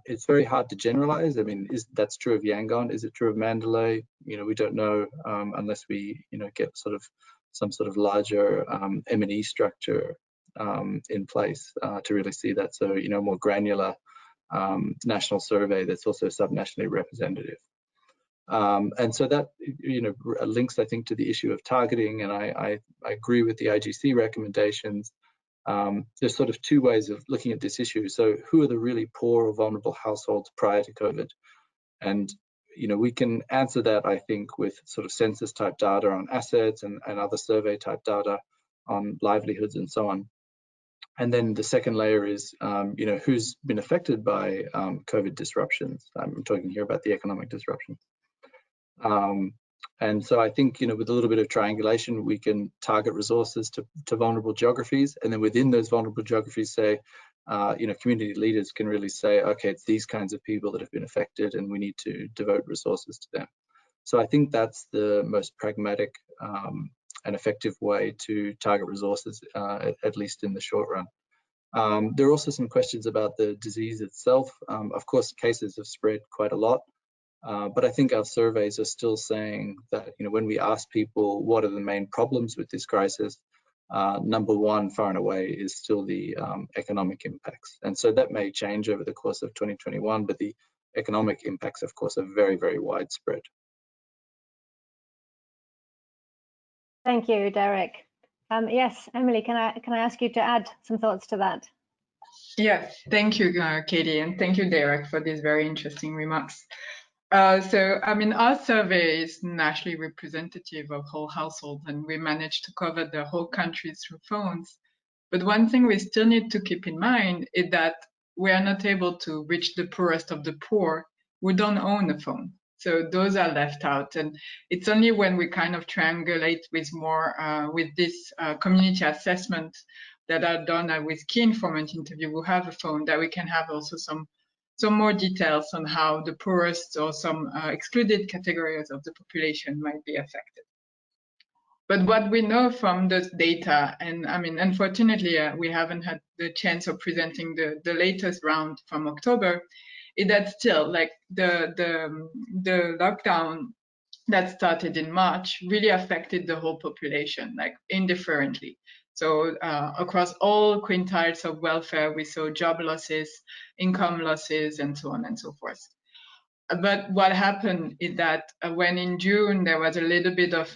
it's very hard to generalize. I mean, that's true of Yangon? Is it true of Mandalay? You know, we don't know unless we, you know, get some sort of larger M&E structure in place to really see that. So, you know, more granular national survey that's also subnationally representative. And so that, you know, links, I think, to the issue of targeting, and I agree with the IGC recommendations. There's sort of two ways of looking at this issue. So who are the really poor or vulnerable households prior to COVID? And, you know, we can answer that, I think, with sort of census type data on assets and other survey type data on livelihoods and so on. And then the second layer is, you know, who's been affected by COVID disruptions. I'm talking here about the economic disruption. And so I think, you know, with a little bit of triangulation, we can target resources to vulnerable geographies. And then within those vulnerable geographies, say, you know, community leaders can really say, okay, it's these kinds of people that have been affected and we need to devote resources to them. So I think that's the most pragmatic and effective way to target resources, at least in the short run. There are also some questions about the disease itself. Of course, cases have spread quite a lot. But I think our surveys are still saying that, you know, when we ask people what are the main problems with this crisis, number one, far and away, is still the economic impacts. And so that may change over the course of 2021, but the economic impacts, of course, are very, very widespread. Thank you, Derek. Yes, Emily, can I ask you to add some thoughts to that? Yes, thank you, Katie, and thank you, Derek, for these very interesting remarks. So, I mean, our survey is nationally representative of whole households, and we managed to cover the whole country through phones. But one thing we still need to keep in mind is that we are not able to reach the poorest of the poor who don't own a phone. So those are left out, and it's only when we kind of triangulate with more with this community assessment that are done with key informant interview who have a phone, that we can have also some more details on how the poorest or some excluded categories of the population might be affected. But what we know from this data, and I mean, unfortunately, we haven't had the chance of presenting the latest round from October, is that still, like, the lockdown that started in March really affected the whole population, like, indifferently. So across all quintiles of welfare, we saw job losses, income losses, and so on and so forth. But what happened is that when in June there was a little bit of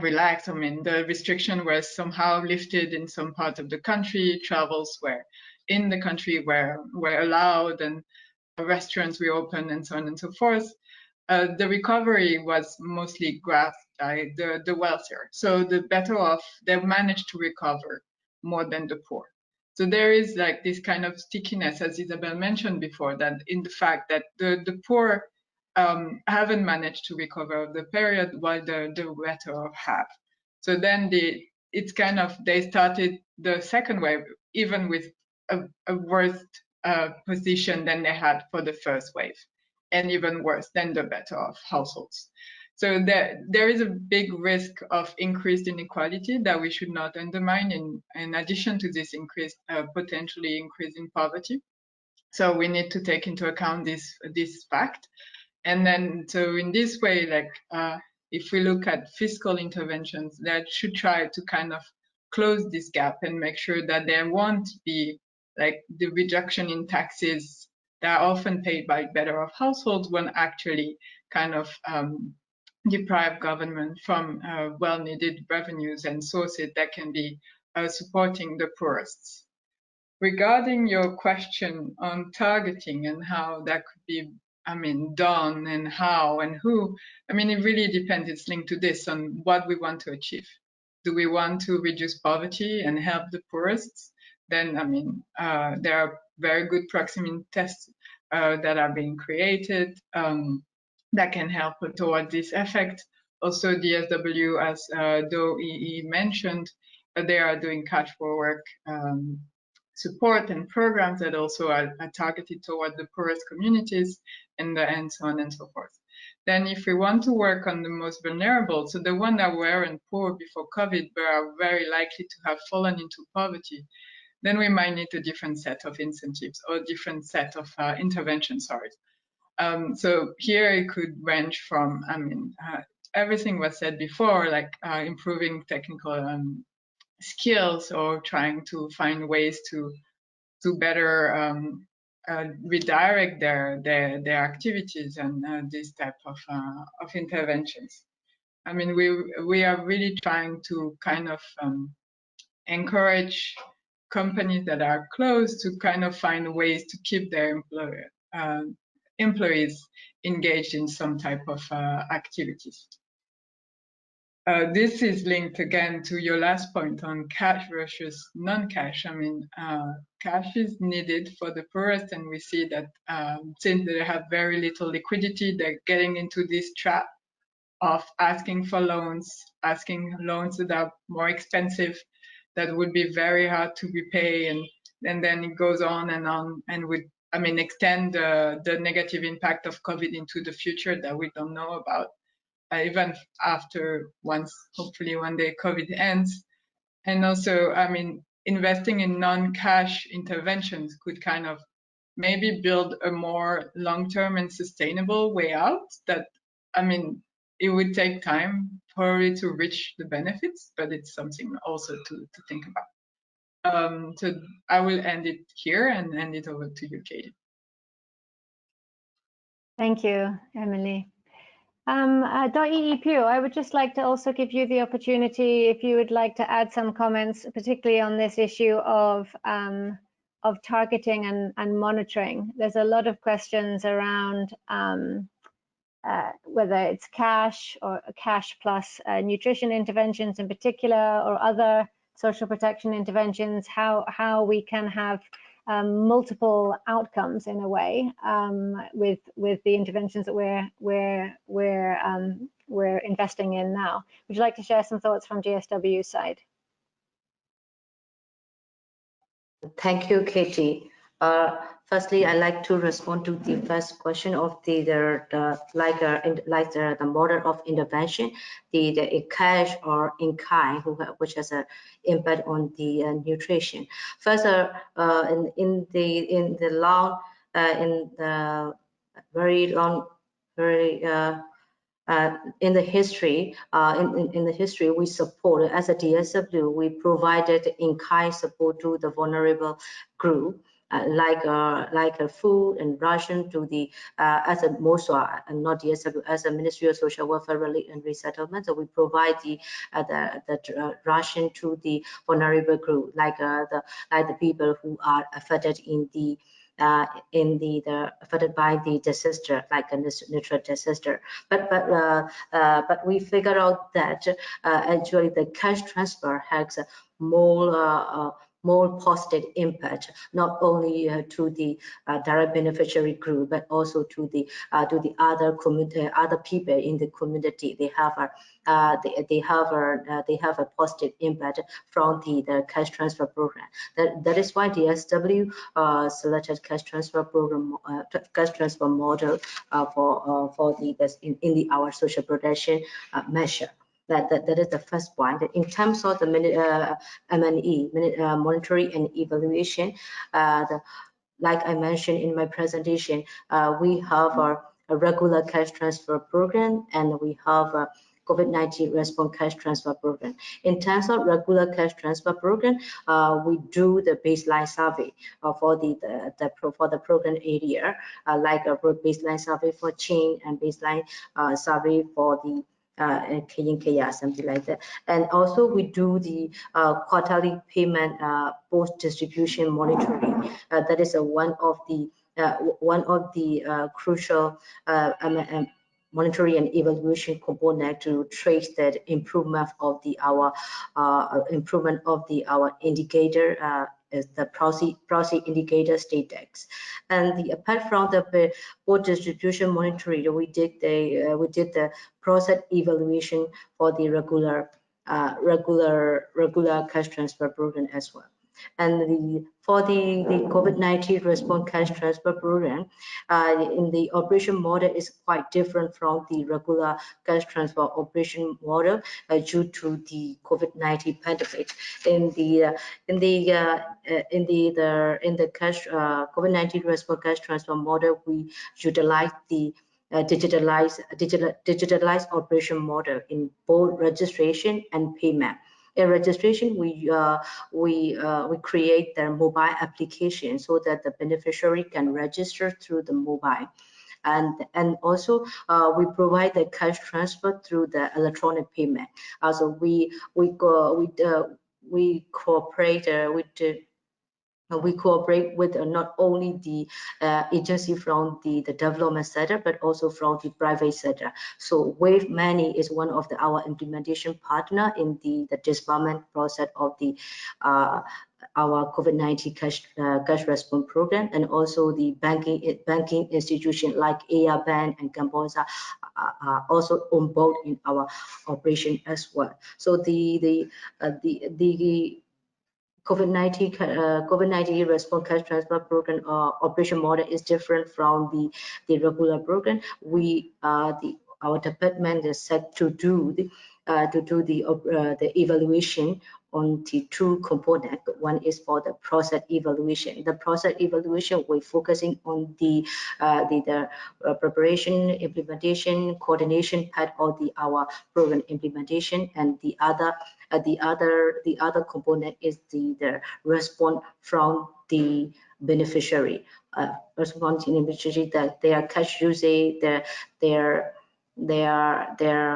relaxed, I mean, the restriction was somehow lifted in some parts of the country, travels were in the country were allowed, and restaurants reopened, and so on and so forth. The recovery was mostly grasped by the wealthier. So the better off, they managed to recover more than the poor. So there is like this kind of stickiness, as Isabel mentioned before, that in the fact that the poor haven't managed to recover the period while the better off have. So then it's kind of, they started the second wave even with a worse position than they had for the first wave, and even worse than the better off households. So there is a big risk of increased inequality that we should not undermine, in addition to this increased, potentially increasing poverty. So we need to take into account this fact. And then, so in this way, like, if we look at fiscal interventions that should try to kind of close this gap and make sure that there won't be like the reduction in taxes that are often paid by better off households when actually kind of deprive government from well-needed revenues and sources that can be supporting the poorest. Regarding your question on targeting and how that could be, I mean, done and how and who, I mean, it really depends. It's linked to this on what we want to achieve. Do we want to reduce poverty and help the poorest? Then, I mean, there are very good proximity tests that are being created that can help toward this effect. Also, DSW, as Do mentioned, they are doing catch for work support and programs that also are targeted toward the poorest communities, and so on and so forth. Then if we want to work on the most vulnerable, so the ones that weren't poor before COVID but are very likely to have fallen into poverty, then we might need a different set of incentives or different set of interventions, sorry. So here it could range from, I mean, everything was said before, like improving technical skills or trying to find ways to better redirect their activities and this type of interventions. I mean, we are really trying to kind of encourage companies that are closed to kind of find ways to keep their employees engaged in some type of activities. This is linked again to your last point on cash versus non-cash. I mean, cash is needed for the poorest, and we see that since they have very little liquidity, they're getting into this trap of asking for loans, asking loans that are more expensive, that would be very hard to repay, and then it goes on and would, I mean, extend the negative impact of COVID into the future that we don't know about. Even after hopefully one day COVID ends. And also, I mean, investing in non-cash interventions could kind of maybe build a more long-term and sustainable way out that, I mean, it would take time probably to reach the benefits, but it's something also to think about. So I will end it here and hand it over to you, Katie. Thank you, Emily. Dr. Pugh, I would just like to also give you the opportunity, if you would like to add some comments, particularly on this issue of targeting and monitoring. There's a lot of questions around whether it's cash or cash plus nutrition interventions in particular, or other social protection interventions, how we can have multiple outcomes in a way with the interventions that we're investing in now. Would you like to share some thoughts from GSW's side? Thank you, Katie. Firstly, I'd like to respond to the first question of the model of intervention, the cash or in kind, which has an impact on the nutrition. First, in the history, we support, as a DSW, we provided in-kind support to the vulnerable group, like food and ration to the as a MOSWA, and not DSW, as a Ministry of Social Welfare, Relief and Resettlement. So we provide the ration to the vulnerable group, like the people who are affected affected by the disaster, like a natural disaster. But we figured out that actually the cash transfer has more positive impact, not only to the direct beneficiary group, but also to the other people in the community. They have a positive impact from the cash transfer program. That is why DSW selected cash transfer program, cash transfer model for our social protection measure. That is the first point. In terms of the M&E, monitoring and evaluation, like I mentioned in my presentation, we have a regular cash transfer program, and we have a COVID-19 response cash transfer program. In terms of regular cash transfer program, we do the baseline survey for the program area, like a baseline survey for chain and baseline survey for the KIA, something like that. And also we do the quarterly payment post-distribution monitoring. That is one of the crucial monitoring and evaluation component to trace that improvement of our indicator. Is the proxy indicator status. And apart from the post distribution monitoring, we did the process evaluation for the regular cash transfer program as well. And for the COVID-19 response cash transfer program, in the operation model is quite different from the regular cash transfer operation model due to the COVID-19 pandemic. In the COVID-19 response cash transfer model, we utilize the digitalized operation model in both registration and payment. registration, we create their mobile application so that the beneficiary can register through the mobile. And also we provide the cash transfer through the electronic payment. Also we cooperate with not only the agency from the development sector, but also from the private sector. So Wave Money is one of our implementation partner in the development process of the our COVID-19 cash response program, and also the banking institution like AIA Bank and Cambodia are also on board in our operation as well. So the COVID-19 response cash transfer program operation model is different from the regular program. Our department is set to do the evaluation on the two components. One is for the process evaluation. The process evaluation, we're focusing on the preparation, implementation, coordination part of our program implementation, and the other component is the response from the beneficiary. Response in beneficiary, that their cash usage, their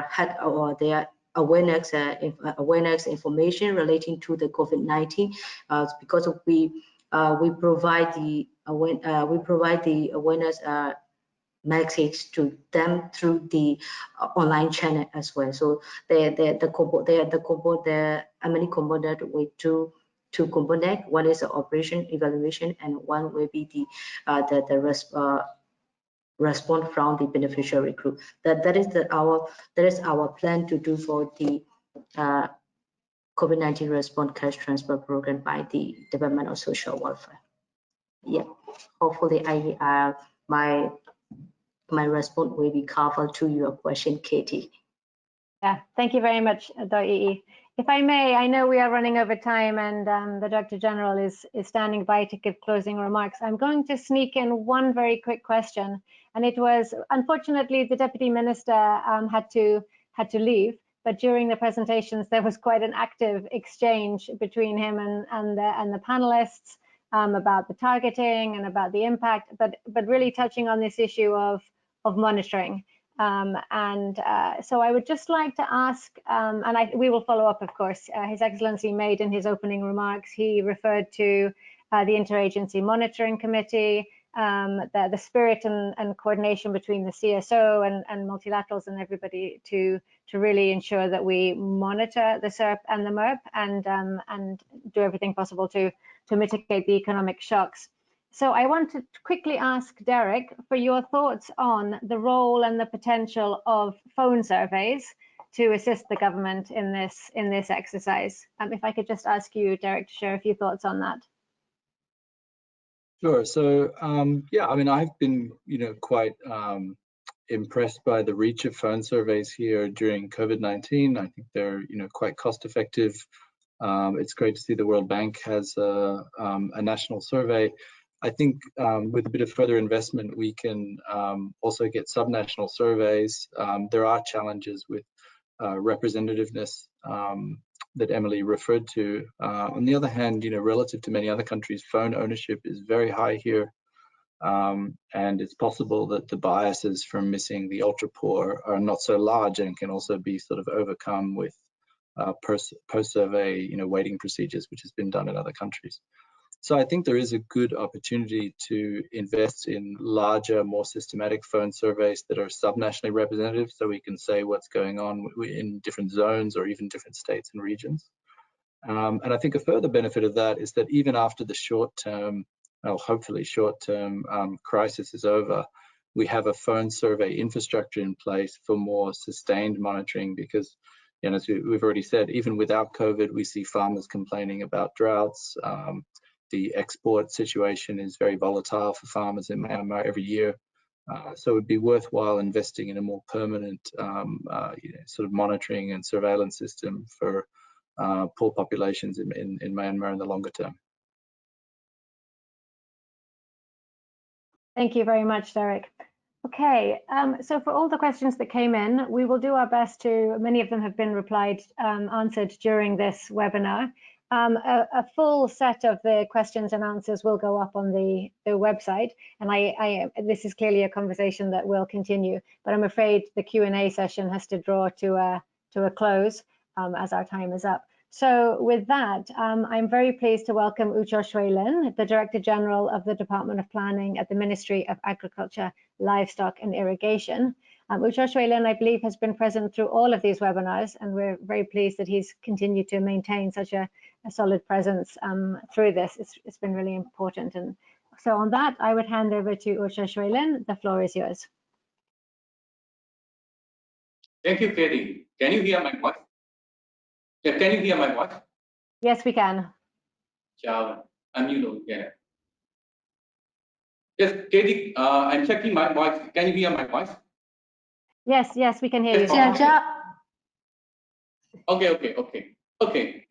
head or their awareness information relating to the COVID-19, because we provide the awareness message to them through the online channel as well. So the many component with two component. One is the operation evaluation, and one will be the response from the beneficiary group. That is our plan to do for the COVID-19 response cash transfer program by the Department of Social Welfare. Yeah, hopefully my response will be covered to your question, Katie. Yeah, thank you very much, Dr. Yi. If I may, I know we are running over time, and the Director General is standing by to give closing remarks. I'm going to sneak in one very quick question, and it was, unfortunately, the Deputy Minister had to leave, but during the presentations there was quite an active exchange between him and the panelists about the targeting and about the impact, but really touching on this issue of monitoring. So I would just like to ask, and we will follow up, of course. His Excellency made in his opening remarks, he referred to the Interagency Monitoring Committee, the spirit and coordination between the CSO and multilaterals and everybody to really ensure that we monitor the SERP and the MERP and do everything possible to mitigate the economic shocks. So I want to quickly ask Derek for your thoughts on the role and the potential of phone surveys to assist the government in this exercise. If I could just ask you, Derek, to share a few thoughts on that. Sure. So yeah, I mean, I've been quite impressed by the reach of phone surveys here during COVID-19. I think they're quite cost effective. It's great to see the World Bank has a national survey. I think with a bit of further investment, we can also get subnational surveys. There are challenges with representativeness that Emily referred to. On the other hand, relative to many other countries, phone ownership is very high here. And it's possible that the biases from missing the ultra poor are not so large and can also be sort of overcome with post-survey weighting procedures, which has been done in other countries. So I think there is a good opportunity to invest in larger, more systematic phone surveys that are subnationally representative, so we can say what's going on in different zones or even different states and regions. And I think a further benefit of that is that even after the short-term, well, hopefully short-term crisis is over, we have a phone survey infrastructure in place for more sustained monitoring, because as we've already said, even without COVID, we see farmers complaining about droughts. The export situation is very volatile for farmers in Myanmar every year. So it would be worthwhile investing in a more permanent sort of monitoring and surveillance system for poor populations in Myanmar in the longer term. Thank you very much, Derek. Okay, so for all the questions that came in, we will do our best to, many of them have been answered during this webinar. A full set of the questions and answers will go up on the website, and this is clearly a conversation that will continue, but I'm afraid the Q&A session has to draw to a close as our time is up. So with that, I'm very pleased to welcome Ucho Shui-Lin, the Director General of the Department of Planning at the Ministry of Agriculture, Livestock and Irrigation. Ucho Shui-Lin, I believe, has been present through all of these webinars, and we're very pleased that he's continued to maintain such a solid presence through this. It's been really important. And so on that, I would hand over to Ucho Shui-Lin. The floor is yours. Thank you, Katie. Can you hear my voice? Yeah, can you hear my voice? Yes, we can. Ciao. Yeah. Yes, Katie, I'm checking my voice. Can you hear my voice? Yes, we can hear you. Okay.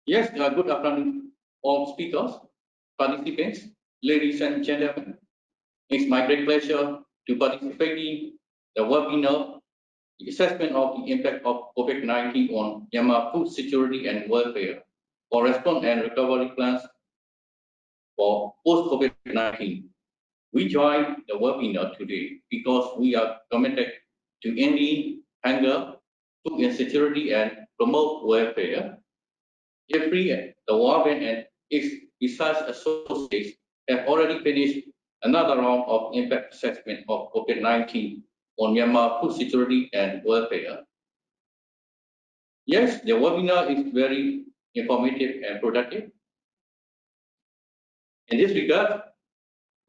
Yes, good afternoon, all speakers, participants, ladies and gentlemen. It's my great pleasure to participate in the webinar, the assessment of the impact of COVID-19 on Myanmar food security and welfare for response and recovery plans for post-COVID-19. We joined the webinar today because we are committed to ending hunger, food insecurity, and promote welfare. IFPRI, the World Bank, and its research associates have already finished another round of impact assessment of COVID-19 on Myanmar food security and welfare. Yes, the webinar is very informative and productive. In this regard,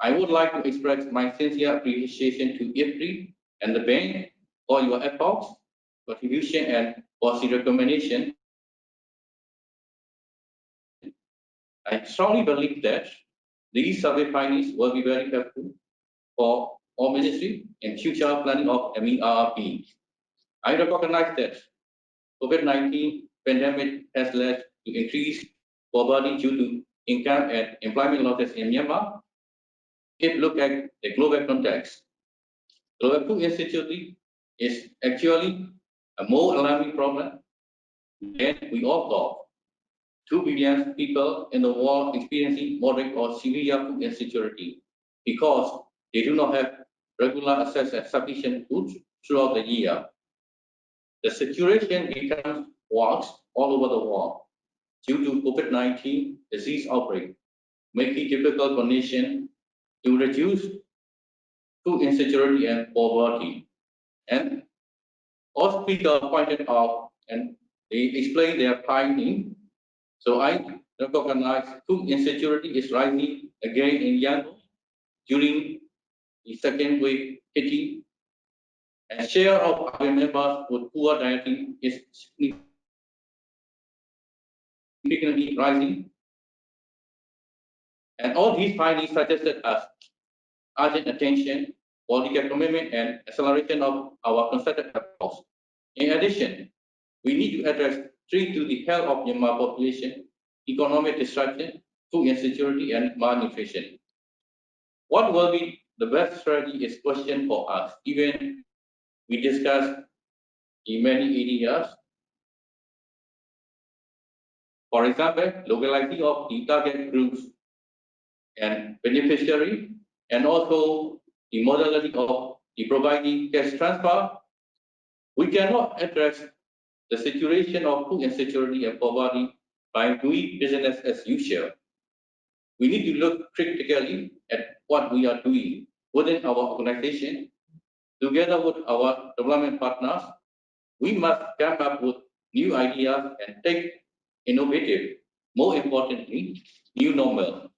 I would like to express my sincere appreciation to IFPRI and the bank for your efforts, contribution, and policy recommendation. I strongly believe that these survey findings will be very helpful for our ministry in future planning of MERP. I recognize that COVID-19 pandemic has led to increased poverty due to income and employment losses in Myanmar. If you look at the global context, global food insecurity is actually a more alarming problem than we all thought. 2 billion people in the world experiencing moderate or severe food insecurity because they do not have regular access to sufficient food throughout the year. The situation becomes worse all over the world due to COVID-19 disease outbreak, making difficult conditions to reduce food insecurity and poverty. And all speakers pointed out and they explained their findings. So I recognize food insecurity is rising again in Yangon during the second wave hitting, and share of our members with poor dietary is significantly rising. And all these findings suggested us urgent attention, political commitment, and acceleration of our concerted efforts. In addition, we need to address threats to the health of Myanmar population, economic disruption, food insecurity, and malnutrition. What will be the best strategy is question for us, even we discussed in many areas. For example, localizing of the target groups and beneficiary, and also the modality of the providing cash transfer. We cannot address the situation of food insecurity and poverty by doing business as usual. We need to look critically at what we are doing within our organization. Together with our development partners, we must come up with new ideas and take innovative, more importantly, new normal.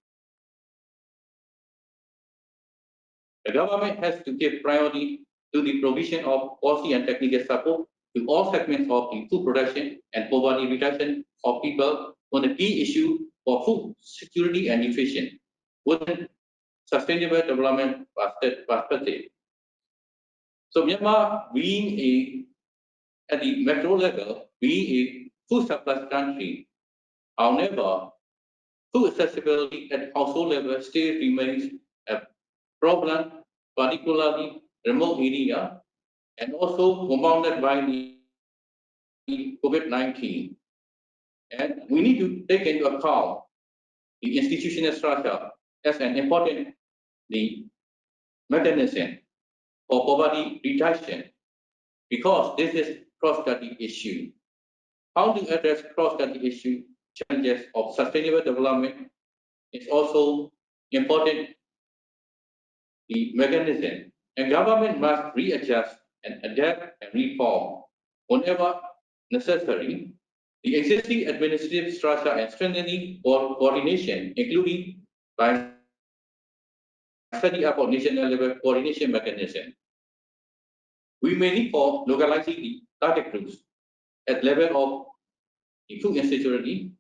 The government has to give priority to the provision of policy and technical support to all segments of the food production and poverty reduction of people on the key issue for food security and nutrition within sustainable development perspective. So Myanmar, at the macro level, being a food surplus country, however, food accessibility at household level still remains a problem, particularly remote area, and also compounded by the COVID-19. And we need to take into account the institutional structure as an important mechanism for poverty reduction, because this is cross-cutting issue. How to address cross-cutting issue challenges of sustainable development is also important mechanism, and government must readjust and adapt and reform whenever necessary the existing administrative structure and strengthening coordination, including by setting up a national level coordination mechanism. We may need for localizing the target groups at level of the food insecurity.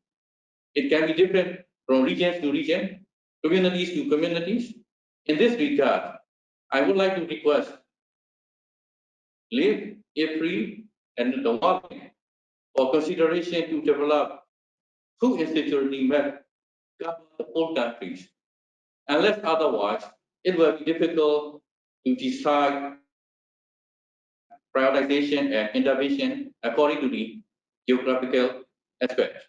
It can be different from regions to region, communities to communities. In this regard, I would like to request IFPRI and the World Bank for consideration to develop food insecurity map cover the whole countries. Unless otherwise, it will be difficult to decide prioritization and intervention according to the geographical aspect.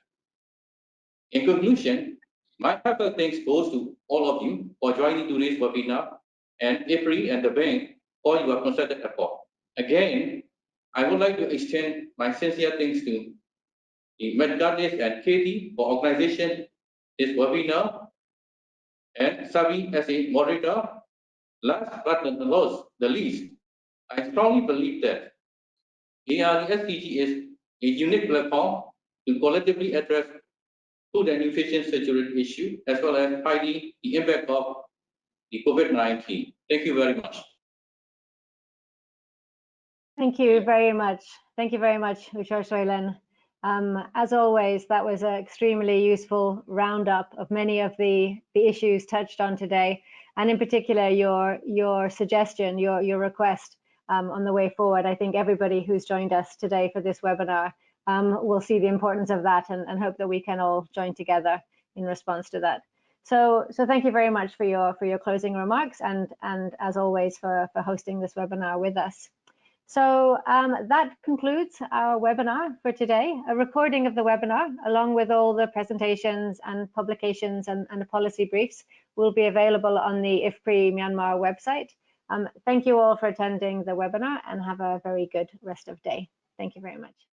In conclusion, my heartfelt thanks goes to all of you for joining today's webinar, and IFPRI and the bank for your concerted effort. Again, I would like to extend my sincere thanks to Medgardis and Katie for organization this webinar, and Savi as a moderator. Last but not the least, I strongly believe that ARE-SDG is a unique platform to collectively address food and nutrition security issue, as well as fighting the impact of the COVID-19. Thank you very much. Thank you very much. Thank you very much, Uchar Soilen. As always, that was an extremely useful roundup of many of the issues touched on today, and in particular your suggestion, your request on the way forward. I think everybody who's joined us today for this webinar will see the importance of that, and hope that we can all join together in response to that. So thank you very much for your closing remarks, and as always for hosting this webinar with us. So that concludes our webinar for today. A recording of the webinar, along with all the presentations and publications and the policy briefs, will be available on the IFPRI Myanmar website. Thank you all for attending the webinar, and have a very good rest of day. Thank you very much.